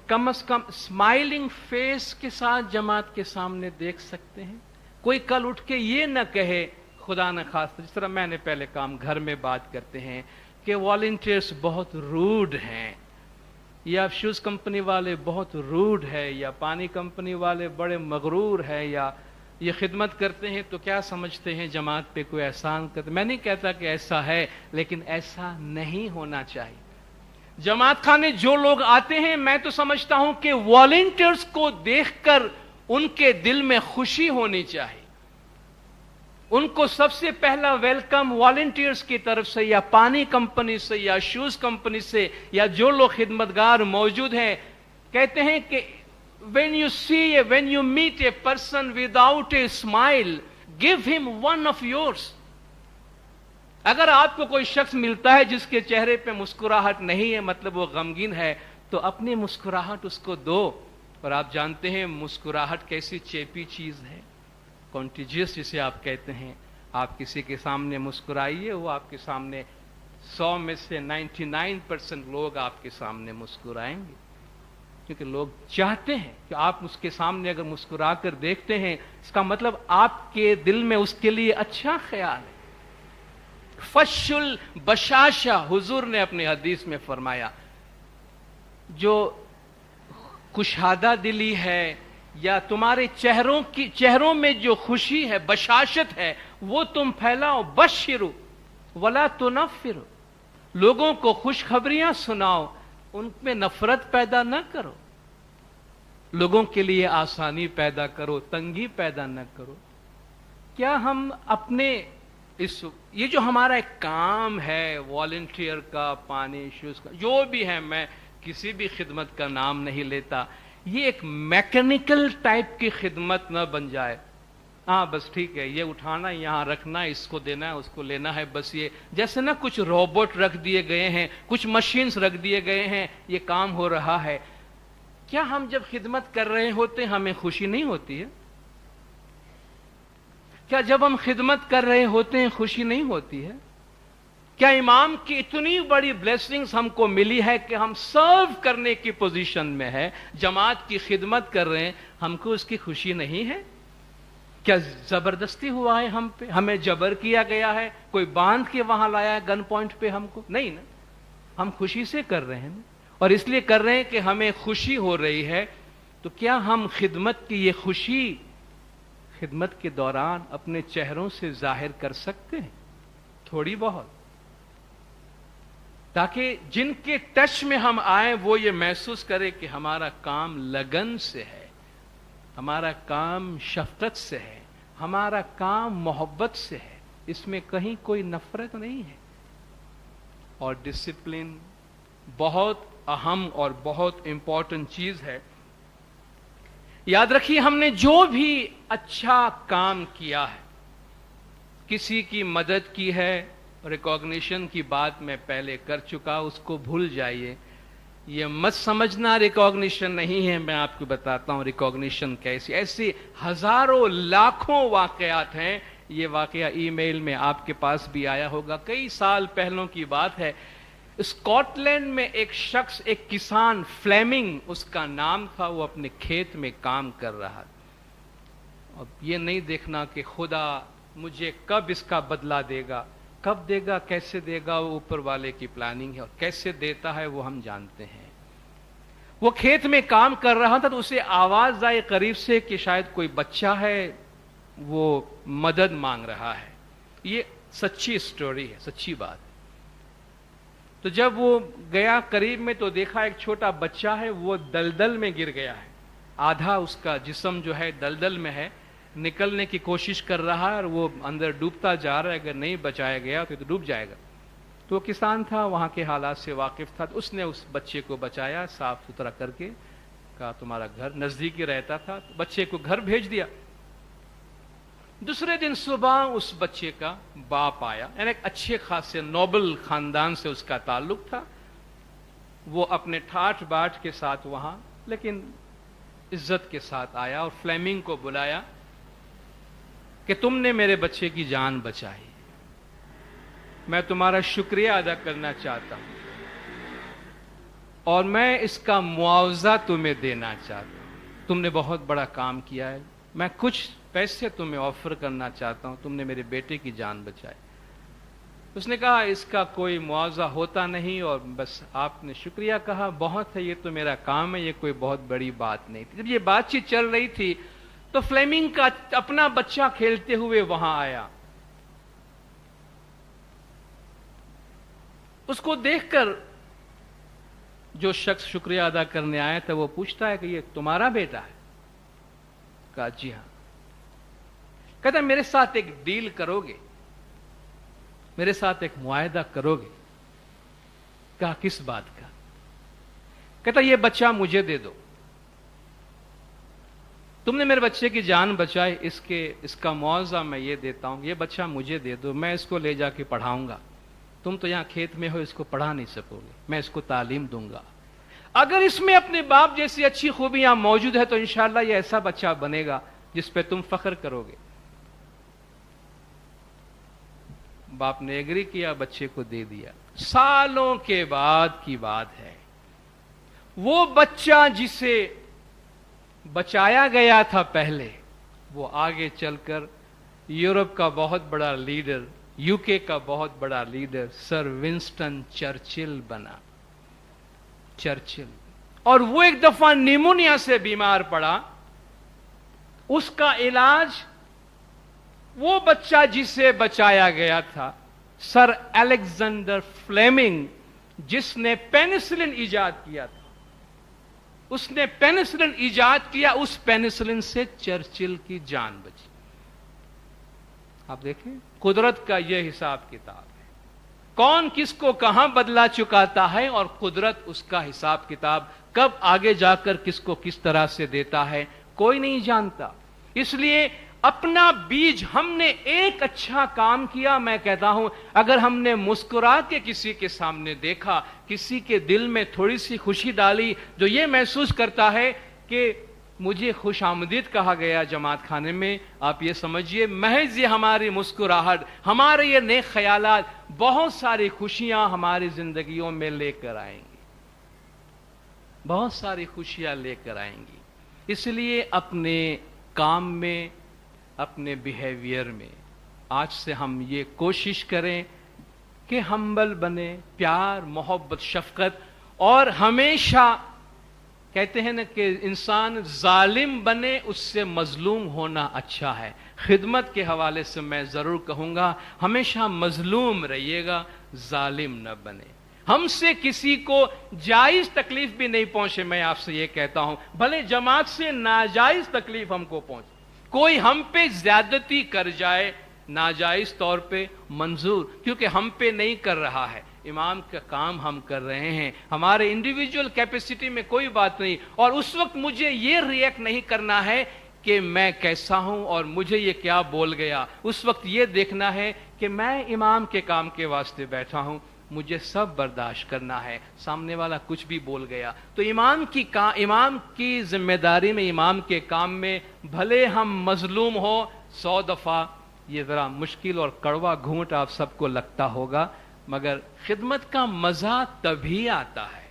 کم از کم اسمائلنگ فیس کے ساتھ جماعت کے سامنے دیکھ سکتے ہیں؟ کوئی کل اٹھ کے یہ نہ کہے خدا نہ خواستہ، جس طرح میں نے پہلے کام گھر میں بات کرتے ہیں کہ والنٹیئرز بہت روڈ ہیں، یا شوز کمپنی والے بہت روڈ ہے، یا پانی کمپنی والے بڑے مغرور ہے، یا یہ خدمت کرتے ہیں تو کیا سمجھتے ہیں جماعت پہ کوئی احسان کرتے۔ میں نہیں کہتا کہ ایسا ہے، لیکن ایسا نہیں ہونا چاہیے۔ جماعت خانے جو لوگ آتے ہیں میں تو سمجھتا ہوں کہ والنٹیئرز کو دیکھ کر ان کے دل میں خوشی ہونی چاہیے. ان کو سب سے پہلا ویلکم والنٹیئرز کی طرف سے یا پانی کمپنی سے یا شوز کمپنی سے یا جو لوگ خدمتگار موجود ہیں کہتے ہیں کہ when you meet a person without a smile, give him one of yours. اگر آپ کو کوئی شخص ملتا ہے جس کے چہرے پہ مسکراہٹ نہیں ہے مطلب وہ غمگین ہے تو اپنی مسکراہٹ اس کو دو. اور آپ جانتے ہیں مسکراہٹ کیسی چیپی چیز ہے, کانٹیجیس جسے آپ کہتے ہیں. آپ کسی کے سامنے مسکرائیے, وہ آپ کے سامنے 100 میں سے 99% لوگ آپ کے سامنے مسکرائیں گے, کیونکہ لوگ چاہتے ہیں کہ آپ اس کے سامنے اگر مسکرا کر دیکھتے ہیں اس کا مطلب آپ کے دل میں اس کے لیے اچھا خیال ہے. فش البشاشہ حضور نے اپنی حدیث میں فرمایا, جو کشادہ دلی ہے یا تمہارے چہروں میں جو خوشی ہے, بشاشت ہے, وہ تم پھیلاؤ. بشروا ولا تنفروا, لوگوں کو خوشخبریاں سناؤ, ان میں نفرت پیدا نہ کرو. لوگوں کے لیے آسانی پیدا کرو, تنگی پیدا نہ کرو. کیا ہم اپنے یہ جو ہمارا ایک کام ہے والنٹیئر کا, پانی شوز کا, جو بھی ہے, میں کسی بھی خدمت کا نام نہیں لیتا, یہ ایک میکینیکل ٹائپ کی خدمت نہ بن جائے. ہاں بس ٹھیک ہے, یہ اٹھانا, یہاں رکھنا, اس کو دینا ہے, اس کو لینا ہے, بس یہ جیسے نا کچھ روبوٹ رکھ دیے گئے ہیں, کچھ مشینز رکھ دیے گئے ہیں, یہ کام ہو رہا ہے. کیا ہم جب خدمت کر رہے ہوتے ہمیں خوشی نہیں ہوتی ہے؟ کیا جب ہم خدمت کر رہے ہوتے ہیں خوشی نہیں ہوتی ہے؟ کیا امام کی اتنی بڑی بلیسنگز ہم کو ملی ہے کہ ہم سرو کرنے کی پوزیشن میں ہے, جماعت کی خدمت کر رہے ہیں, ہم کو اس کی خوشی نہیں ہے؟ کیا زبردستی ہوا ہے ہم پہ, ہمیں جبر کیا گیا ہے, کوئی باندھ کے وہاں لایا ہے گن پوائنٹ پہ ہم کو؟ نہیں نا, ہم خوشی سے کر رہے ہیں, اور اس لیے کر رہے ہیں کہ ہمیں خوشی ہو رہی ہے. تو کیا ہم خدمت کی یہ خوشی خدمت کے دوران اپنے چہروں سے ظاہر کر سکتے ہیں تھوڑی بہت, تاکہ جن کے ٹچ میں ہم آئیں وہ یہ محسوس کرے کہ ہمارا کام لگن سے ہے, ہمارا کام شفقت سے ہے, ہمارا کام محبت سے ہے, اس میں کہیں کوئی نفرت نہیں ہے. اور ڈسپلن بہت اہم اور بہت امپورٹنٹ چیز ہے. یاد رکھیے, ہم نے جو بھی اچھا کام کیا ہے, کسی کی مدد کی ہے, ریکوگنیشن کی بات میں پہلے کر چکا, اس کو بھول جائیے. یہ مت سمجھنا ریکوگنیشن نہیں ہے, میں آپ کو بتاتا ہوں ریکوگنیشن کیسی. ایسی ہزاروں لاکھوں واقعات ہیں. یہ واقعہ ای میل میں آپ کے پاس بھی آیا ہوگا, کئی سال پہلوں کی بات ہے. اسکاٹ لینڈ میں ایک شخص, ایک کسان, فلیمنگ اس کا نام تھا, وہ اپنے کھیت میں کام کر رہا. اب یہ نہیں دیکھنا کہ خدا مجھے کب اس کا بدلہ دے گا, کب دے گا, کیسے دے گا, وہ اوپر والے کی پلاننگ ہے, اور کیسے دیتا ہے وہ ہم جانتے ہیں. وہ کھیت میں کام کر رہا تھا تو اسے آواز آئی قریب سے کہ شاید کوئی بچہ ہے, وہ مدد مانگ رہا ہے. یہ سچی سٹوری ہے, سچی بات ہے. تو جب وہ گیا قریب میں تو دیکھا ایک چھوٹا بچہ ہے, وہ دلدل میں گر گیا ہے, آدھا اس کا جسم جو ہے دلدل میں ہے, نکلنے کی کوشش کر رہا ہے اور وہ اندر ڈوبتا جا رہا ہے. اگر نہیں بچایا گیا تو ڈوب جائے گا. تو وہ کسان تھا, وہاں کے حالات سے واقف تھا, تو اس نے اس بچے کو بچایا, صاف ستھرا کر کے کہا تمہارا گھر نزدیک ہی رہتا تھا, تو بچے کو گھر بھیج دیا. دوسرے دن صبح اس بچے کا باپ آیا, یعنی ایک اچھے خاصے نوبل خاندان سے اس کا تعلق تھا. وہ اپنے ٹھاٹ باٹ کے ساتھ وہاں لیکن عزت کے ساتھ آیا اور فلیمنگ کو بلایا کہ تم نے میرے بچے کی جان بچائی, میں تمہارا شکریہ ادا کرنا چاہتا ہوں اور میں اس کا معاوضہ تمہیں دینا چاہتا ہوں. تم نے بہت بڑا کام کیا ہے, میں کچھ پیسے تمہیں آفر کرنا چاہتا ہوں, تم نے میرے بیٹے کی جان بچائی. اس نے کہا اس کا کوئی معاوضہ ہوتا نہیں, اور بس آپ نے شکریہ کہا, بہت ہے, یہ تو میرا کام ہے, یہ کوئی بہت بڑی بات نہیں تھی. جب یہ بات چیت چل رہی تھی تو فلیمنگ کا اپنا بچہ کھیلتے ہوئے وہاں آیا. اس کو دیکھ کر جو شخص شکریہ ادا کرنے آیا تھا وہ پوچھتا ہے کہ یہ تمہارا بیٹا ہے؟ کہا جی ہاں۔ کہتا ہے میرے ساتھ ایک ڈیل کرو گے، میرے ساتھ ایک معاہدہ کرو گے؟ کہا کس بات کا؟ کہتا یہ بچہ مجھے دے دو، تم نے میرے بچے کی جان بچائی، اس کا معاوضہ میں یہ دیتا ہوں، یہ بچہ مجھے دے دو، میں اس کو لے جا کے پڑھاؤں گا، تم تو یہاں کھیت میں ہو، اس کو پڑھا نہیں سکو گے، میں اس کو تعلیم دوں گا، اگر اس میں اپنے باپ جیسی اچھی خوبیاں موجود ہے تو انشاءاللہ یہ ایسا بچہ بنے گا جس پہ تم فخر کرو گے۔ باپ نے ایگری کیا، بچے کو دے دیا۔ سالوں کے بعد کی بات ہے، وہ بچہ جسے بچایا گیا تھا پہلے، وہ آگے چل کر یورپ کا بہت بڑا لیڈر، یو کے کا بہت بڑا لیڈر سر ونسٹن چرچل بنا۔ چرچل، اور وہ ایک دفعہ نیمونیا سے بیمار پڑا، اس کا علاج وہ بچہ جسے بچایا گیا تھا سر الیگزینڈر فلیمنگ، جس نے پینسلن ایجاد کیا تھا، اس نے پینسلن ایجاد کیا، اس پینسلن سے چرچل کی جان بچی۔ آپ دیکھیں قدرت کا یہ حساب کتاب ہے، کون کس کو کہاں بدلا چکاتا ہے، اور قدرت اس کا حساب کتاب کب آگے جا کر کس کو کس طرح سے دیتا ہے کوئی نہیں جانتا۔ اس لیے اپنا بیج، ہم نے ایک اچھا کام کیا، میں کہتا ہوں اگر ہم نے مسکرا کے کسی کے سامنے دیکھا، کسی کے دل میں تھوڑی سی خوشی ڈالی، جو یہ محسوس کرتا ہے کہ مجھے خوش آمدید کہا گیا جماعت خانے میں، آپ یہ سمجھیے محض یہ ہماری مسکراہٹ، ہمارے یہ نیک خیالات بہت ساری خوشیاں ہماری زندگیوں میں لے کر آئیں گی، بہت ساری خوشیاں لے کر آئیں گی۔ اس لیے اپنے کام میں، اپنے بیہیویئر میں آج سے ہم یہ کوشش کریں کہ ہمبل بنے، پیار، محبت، شفقت، اور ہمیشہ کہتے ہیں نا کہ انسان ظالم بنے اس سے مظلوم ہونا اچھا ہے۔ خدمت کے حوالے سے میں ضرور کہوں گا ہمیشہ مظلوم رہیے گا، ظالم نہ بنے۔ ہم سے کسی کو جائز تکلیف بھی نہیں پہنچے، میں آپ سے یہ کہتا ہوں، بھلے جماعت سے ناجائز تکلیف ہم کو پہنچے، کوئی ہم پہ زیادتی کر جائے ناجائز طور پہ منظور، کیونکہ ہم پہ نہیں کر رہا ہے، امام کا کام ہم کر رہے ہیں، ہمارے انڈیویجول کیپیسٹی میں کوئی بات نہیں، اور اس وقت مجھے یہ ریئیکٹ نہیں کرنا ہے کہ میں کیسا ہوں اور مجھے یہ کیا بول گیا، اس وقت یہ دیکھنا ہے کہ میں امام کے کام کے واسطے بیٹھا ہوں، مجھے سب برداشت کرنا ہے، سامنے والا کچھ بھی بول گیا تو امام کی ذمہ داری میں، امام کے کام میں بھلے ہم مظلوم ہو 100 دفعہ، یہ ذرا مشکل اور کڑوا گھونٹ آپ سب کو لگتا ہوگا، مگر خدمت کا مزہ تبھی آتا ہے،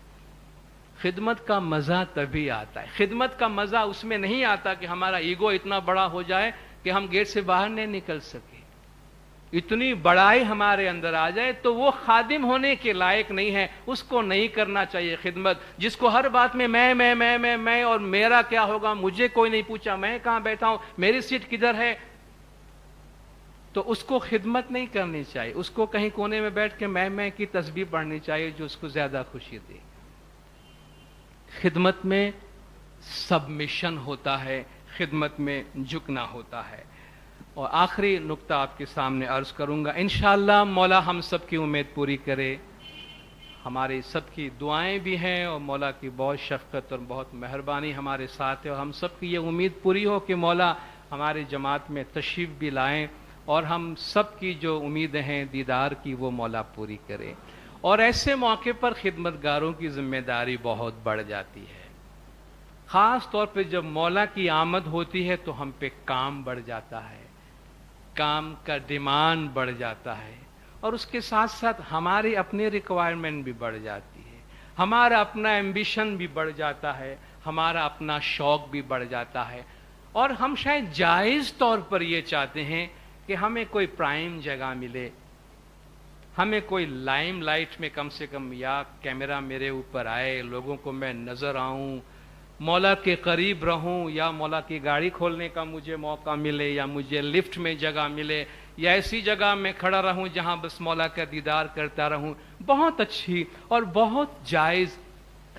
خدمت کا مزہ تبھی آتا ہے۔ خدمت کا مزہ اس میں نہیں آتا کہ ہمارا ایگو اتنا بڑا ہو جائے کہ ہم گیٹ سے باہر نہیں نکل سکے، اتنی بڑائی ہمارے اندر آ جائے تو وہ خادم ہونے کے لائق نہیں ہے، اس کو نہیں کرنا چاہیے خدمت۔ جس کو ہر بات میں میں اور میرا کیا ہوگا، مجھے کوئی نہیں پوچھا، میں کہاں بیٹھا ہوں، میری سیٹ کدھر ہے، تو اس کو خدمت نہیں کرنی چاہیے، اس کو کہیں کونے میں بیٹھ کے میں کی تسبیح پڑھنی چاہیے جو اس کو زیادہ خوشی دے۔ خدمت میں سبمیشن ہوتا ہے، خدمت میں جھکنا ہوتا ہے۔ اور آخری نقطہ آپ کے سامنے عرض کروں گا، انشاءاللہ مولا ہم سب کی امید پوری کرے، ہماری سب کی دعائیں بھی ہیں اور مولا کی بہت شفقت اور بہت مہربانی ہمارے ساتھ ہے، اور ہم سب کی یہ امید پوری ہو کہ مولا ہماری جماعت میں تشریف بھی لائیں اور ہم سب کی جو امیدیں ہیں دیدار کی وہ مولا پوری کرے۔ اور ایسے موقع پر خدمتگاروں کی ذمہ داری بہت بڑھ جاتی ہے، خاص طور پہ جب مولا کی آمد ہوتی ہے تو ہم پہ کام بڑھ جاتا ہے، کام کا ڈیمانڈ بڑھ جاتا ہے، اور اس کے ساتھ ساتھ ہماری اپنی ریکوائرمنٹ بھی بڑھ جاتی ہے، ہمارا اپنا ایمبیشن بھی بڑھ جاتا ہے، ہمارا اپنا شوق بھی بڑھ جاتا ہے، اور ہم شاید جائز طور پر یہ چاہتے ہیں کہ ہمیں کوئی پرائم جگہ ملے، ہمیں کوئی لائم لائٹ میں کم سے کم یا کیمرہ میرے اوپر آئے، لوگوں کو میں نظر آؤں، مولا کے قریب رہوں، یا مولا کی گاڑی کھولنے کا مجھے موقع ملے، یا مجھے لفٹ میں جگہ ملے، یا ایسی جگہ میں کھڑا رہوں جہاں بس مولا کا دیدار کرتا رہوں، بہت اچھی اور بہت جائز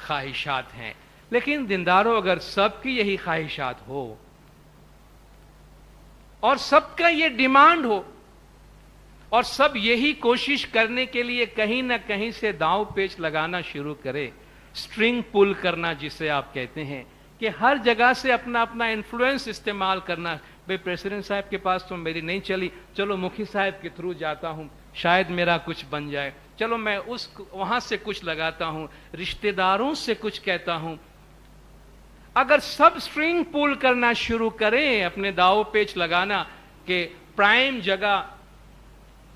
خواہشات ہیں. لیکن دینداروں اگر سب کی یہی خواہشات ہو اور سب کا یہ ڈیمانڈ ہو اور سب یہی کوشش کرنے کے لیے کہیں نہ کہیں سے داؤں پیچ لگانا شروع کرے, سٹرنگ پل کرنا جسے آپ کہتے ہیں, کہ ہر جگہ سے اپنا اپنا انفلوئنس استعمال کرنا, بھئی پریزیڈنٹ صاحب کے پاس تو میری نہیں چلی, چلو مکھی صاحب کے تھرو جاتا ہوں, شاید میرا کچھ بن جائے, چلو میں وہاں سے کچھ لگاتا ہوں, رشتہ داروں سے کچھ کہتا ہوں. اگر سب سٹرنگ پول کرنا شروع کریں, اپنے داؤ پیچ لگانا کہ پرائم جگہ,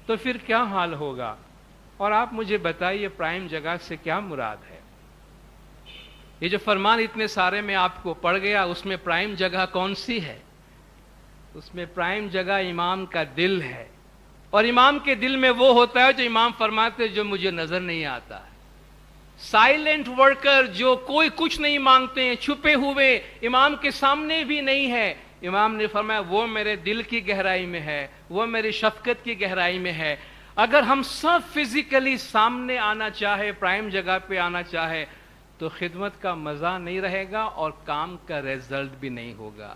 تو پھر کیا حال ہوگا؟ اور آپ مجھے بتائیے پرائم جگہ سے کیا مراد ہے؟ یہ جو فرمان اتنے سارے میں آپ کو پڑھ گیا, اس میں پرائم جگہ کون سی ہے؟ اس میں پرائم جگہ امام کا دل ہے, اور امام کے دل میں وہ ہوتا ہے جو امام فرماتے جو مجھے نظر نہیں آتا ہے. سائلنٹ ورکر, جو کوئی کچھ نہیں مانگتے ہیں, چھپے ہوئے, امام کے سامنے بھی نہیں ہے. امام نے فرمایا وہ میرے دل کی گہرائی میں ہے, وہ میری شفقت کی گہرائی میں ہے. اگر ہم سب فزیکلی سامنے آنا چاہے, پرائم جگہ پہ آنا چاہے, تو خدمت کا مزہ نہیں رہے گا اور کام کا ریزلٹ بھی نہیں ہوگا.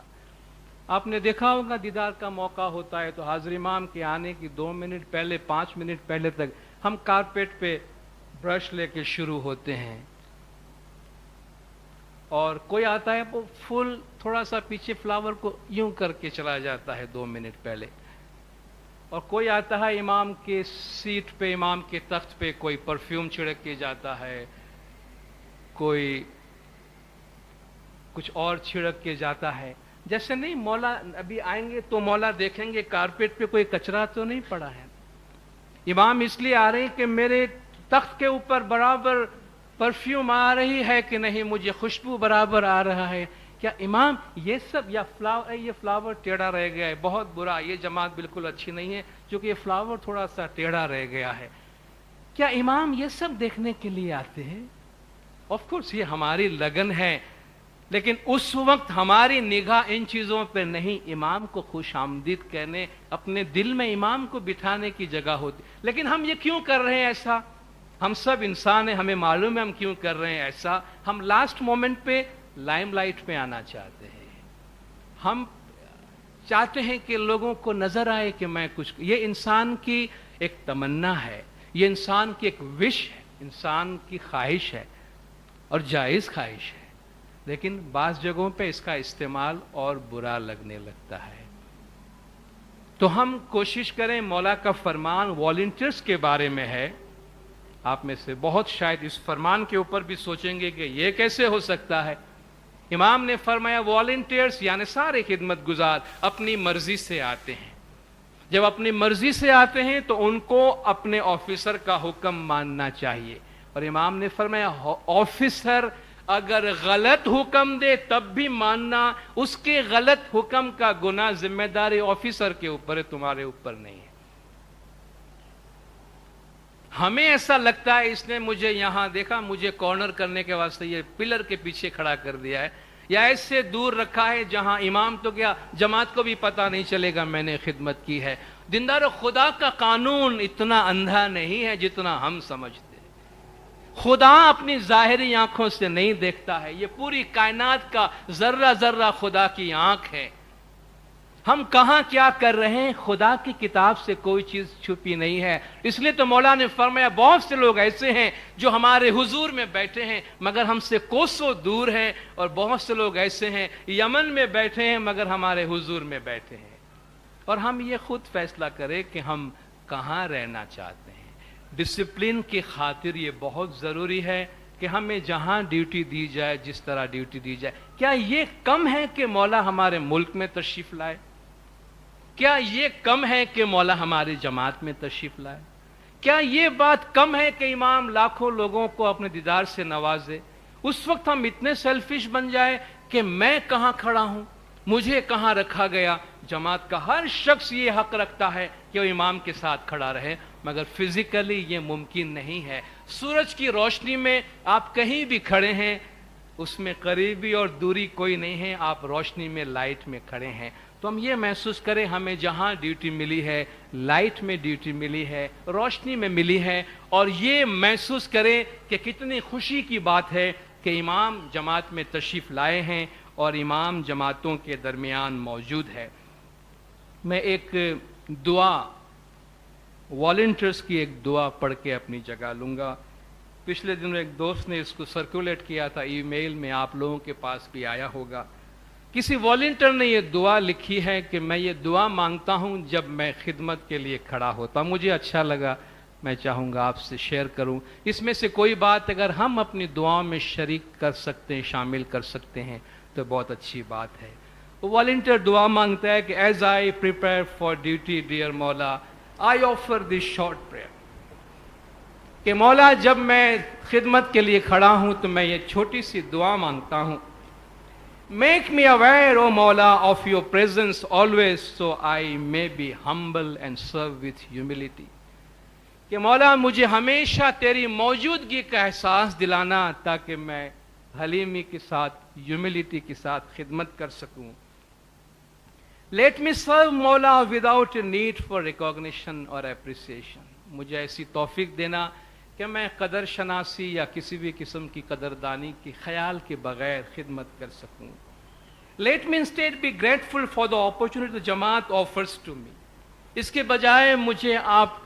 آپ نے دیکھا ہوگا دیدار کا موقع ہوتا ہے تو حاضر امام کے آنے کی 2 منٹ پہلے 5 منٹ پہلے تک ہم کارپیٹ پہ برش لے کے شروع ہوتے ہیں, اور کوئی آتا ہے وہ پھول تھوڑا سا پیچھے فلاور کو یوں کر کے چلا جاتا ہے 2 منٹ پہلے, اور کوئی آتا ہے امام کے سیٹ پہ, امام کے تخت پہ کوئی پرفیوم چھڑک کے جاتا ہے, کوئی کچھ اور چھڑک کے جاتا ہے. جیسے نہیں مولا ابھی آئیں گے تو مولا دیکھیں گے کارپیٹ پہ کوئی کچرا تو نہیں پڑا ہے. امام اس لیے آ رہے ہیں کہ میرے تخت کے اوپر برابر پرفیوم آ رہی ہے کہ نہیں, مجھے خوشبو برابر آ رہا ہے کیا امام؟ یہ سب, یا یہ فلاور ٹیڑھا رہ گیا ہے, بہت برا, یہ جماعت بالکل اچھی نہیں ہے کیونکہ یہ فلاور تھوڑا سا ٹیڑھا رہ گیا ہے. کیا امام یہ سب دیکھنے کے لیے آتے ہیں؟ آف کورس یہ ہماری لگن ہے, لیکن اس وقت ہماری نگاہ ان چیزوں پہ نہیں, امام کو خوش آمدید کہنے, اپنے دل میں امام کو بٹھانے کی جگہ ہوتی. لیکن ہم یہ کیوں کر رہے ہیں ایسا؟ ہم سب انسان ہیں, ہمیں معلوم ہے ہم کیوں کر رہے ہیں ایسا. ہم لاسٹ مومنٹ پہ لائم لائٹ پہ آنا چاہتے ہیں, ہم چاہتے ہیں کہ لوگوں کو نظر آئے کہ میں کچھ. یہ انسان کی ایک تمنا ہے, یہ انسان کی ایک وش ہے, انسان کی خواہش ہے, اور جائز خواہش ہے. لیکن بعض جگہوں پہ اس کا استعمال اور برا لگنے لگتا ہے. تو ہم کوشش کریں, مولا کا فرمان والنٹیئرز کے بارے میں ہے. آپ میں سے بہت شاید اس فرمان کے اوپر بھی سوچیں گے کہ یہ کیسے ہو سکتا ہے. امام نے فرمایا والنٹیئرز یعنی سارے خدمت گزار اپنی مرضی سے آتے ہیں. جب اپنی مرضی سے آتے ہیں تو ان کو اپنے آفیسر کا حکم ماننا چاہیے. اور امام نے فرمایا آفیسر اگر غلط حکم دے تب بھی ماننا, اس کے غلط حکم کا گناہ ذمہ داری آفیسر کے اوپر ہے, تمہارے اوپر نہیں ہے. ہمیں ایسا لگتا ہے اس نے مجھے یہاں دیکھا, مجھے کارنر کرنے کے واسطے یہ پلر کے پیچھے کھڑا کر دیا ہے, یا ایسے دور رکھا ہے جہاں امام تو کیا جماعت کو بھی پتہ نہیں چلے گا میں نے خدمت کی ہے. دیندارو, خدا کا قانون اتنا اندھا نہیں ہے جتنا ہم سمجھتے ہیں. خدا اپنی ظاہری آنکھوں سے نہیں دیکھتا ہے, یہ پوری کائنات کا ذرہ ذرہ خدا کی آنکھ ہے. ہم کہاں کیا کر رہے ہیں, خدا کی کتاب سے کوئی چیز چھپی نہیں ہے. اس لیے تو مولا نے فرمایا بہت سے لوگ ایسے ہیں جو ہمارے حضور میں بیٹھے ہیں مگر ہم سے کوسوں دور ہیں, اور بہت سے لوگ ایسے ہیں یمن میں بیٹھے ہیں مگر ہمارے حضور میں بیٹھے ہیں. اور ہم یہ خود فیصلہ کریں کہ ہم کہاں رہنا چاہتے ہیں. ڈسپلن کی خاطر یہ بہت ضروری ہے کہ ہمیں جہاں ڈیوٹی دی جائے, جس طرح ڈیوٹی دی جائے. کیا یہ کم ہے کہ مولا ہمارے ملک میں تشریف لائے؟ کیا یہ کم ہے کہ مولا ہماری جماعت میں تشریف لائے؟ کیا یہ بات کم ہے کہ امام لاکھوں لوگوں کو اپنے دیدار سے نوازے؟ اس وقت ہم اتنے سیلفش بن جائے کہ میں کہاں کھڑا ہوں, مجھے کہاں رکھا گیا. جماعت کا ہر شخص یہ حق رکھتا ہے کہ وہ امام کے ساتھ کھڑا رہے, مگر فزیکلی یہ ممکن نہیں ہے. سورج کی روشنی میں آپ کہیں بھی کھڑے ہیں, اس میں قریبی اور دوری کوئی نہیں ہے, آپ روشنی میں لائٹ میں کھڑے ہیں. تو ہم یہ محسوس کریں ہمیں جہاں ڈیوٹی ملی ہے, لائٹ میں ڈیوٹی ملی ہے, روشنی میں ملی ہے, اور یہ محسوس کریں کہ کتنی خوشی کی بات ہے کہ امام جماعت میں تشریف لائے ہیں اور امام جماعتوں کے درمیان موجود ہے۔ میں ایک دعا، والنٹیئرس کی ایک دعا پڑھ کے اپنی جگہ لوں گا۔ پچھلے دنوں ایک دوست نے اس کو سرکولیٹ کیا تھا، ای میل میں آپ لوگوں کے پاس بھی آیا ہوگا۔ کسی والنٹیئر نے یہ دعا لکھی ہے کہ میں یہ دعا مانگتا ہوں جب میں خدمت کے لیے کھڑا ہوتا، مجھے اچھا لگا، میں چاہوں گا آپ سے شیئر کروں۔ اس میں سے کوئی بات اگر ہم اپنی دعاؤں میں شریک کر سکتے ہیں، شامل کر سکتے ہیں تو بہت اچھی بات ہے۔ والنٹیئر دعا مانگتا ہے کہ as I prepare for duty dear مولا I offer this short prayer, کہ مولا جب میں خدمت کے لیے کھڑا ہوں تو میں یہ چھوٹی سی دعا مانگتا ہوں، میک می اویئر او مولا of your presence always so I may be humble and serve with humility, کہ مولا مجھے ہمیشہ تیری موجودگی کا احساس دلانا تاکہ میں حلیمی کے ساتھ، ہیوملٹی کے ساتھ خدمت کر سکوں۔ لیٹ می سرو مولا وداؤٹ اے نیڈ فار ریکاگنیشن اور اپریسیشن، مجھے ایسی توفیق دینا کہ میں قدر شناسی یا کسی بھی قسم کی قدردانی کے خیال کے بغیر خدمت کر سکوں۔ Let me instead be grateful for the opportunity جماعت آفرز ٹو می، اس کے بجائے مجھے آپ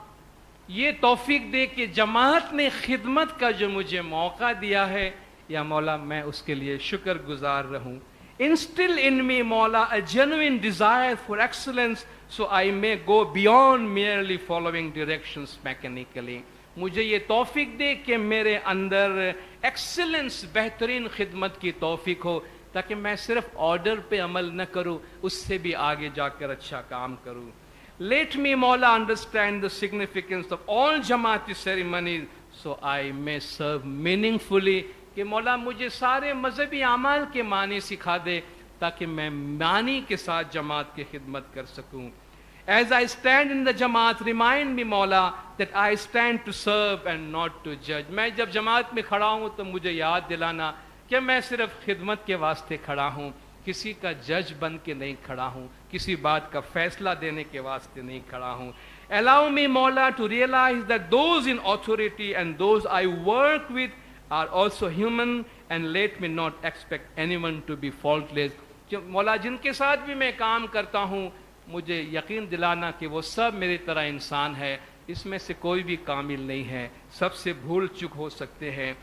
یہ توفیق دے کہ جماعت نے خدمت کا جو مجھے موقع دیا ہے یا مولا میں اس کے لیے شکر گزار رہوں۔ Instill in me مولا a genuine desire for excellence so I may go beyond merely following directions mechanically، مجھے یہ توفیق دے کہ میرے اندر ایکسلنس، بہترین خدمت کی توفیق ہو تاکہ میں صرف آرڈر پہ عمل نہ کروں، اس سے بھی آگے جا کر اچھا کام کروں۔ Let me مولا understand the significance of all جماعتی ceremonies so I may serve meaningfully، کہ مولا مجھے سارے مذہبی اعمال کے معنی سکھا دے تاکہ میں معنی کے ساتھ جماعت کی خدمت کر سکوں۔ As I stand in the جماعت remind me مولا that I stand to serve and not to judge، میں جب جماعت میں کھڑا ہوں تو مجھے یاد دلانا کہ میں صرف خدمت کے واسطے کھڑا ہوں، کسی کا جج بن کے نہیں کھڑا ہوں، کسی بات کا فیصلہ دینے کے واسطے نہیں کھڑا ہوں۔ Allow me مولا to realize that those in authority and those I work with are also human and let me not expect anyone to be faultless، مولا جن کے ساتھ بھی میں کام کرتا ہوں مجھے یقین دلانا کہ وہ سب میری طرح انسان ہے، اس میں سے کوئی بھی کامل نہیں ہے، سب سے بھول چک ہو سکتے ہیں۔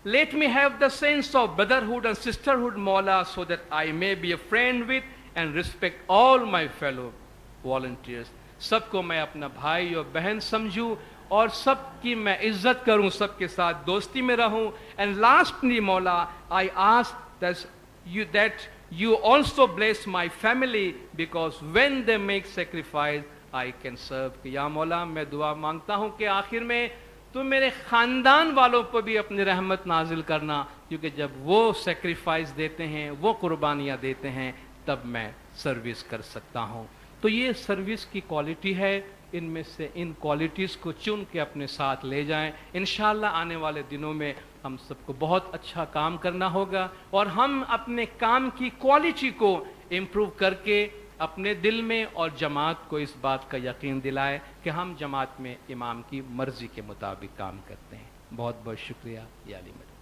Let me have the sense of brotherhood and sisterhood مولا so that I may be a friend with and respect all my fellow volunteers، سب کو میں اپنا بھائی اور بہن سمجھوں اور سب کی میں عزت کروں، سب کے ساتھ دوستی میں رہوں۔ And lastly مولا I ask that you also bless my family because when they make sacrifice I can serve، کہ یا مولا میں دعا مانگتا ہوں کہ آخر میں تو میرے خاندان والوں پر بھی اپنی رحمت نازل کرنا، کیونکہ جب وہ سیکریفائس دیتے ہیں، وہ قربانیاں دیتے ہیں، تب میں سروس کر سکتا ہوں۔ تو یہ سروس کی کوالٹی ہے، ان میں سے ان کوالٹیز کو چن کے اپنے ساتھ لے جائیں۔ انشاءاللہ آنے والے دنوں میں ہم سب کو بہت اچھا کام کرنا ہوگا اور ہم اپنے کام کی کوالٹی کو امپروو کر کے اپنے دل میں اور جماعت کو اس بات کا یقین دلائے کہ ہم جماعت میں امام کی مرضی کے مطابق کام کرتے ہیں۔ بہت بہت شکریہ یا علی مدد۔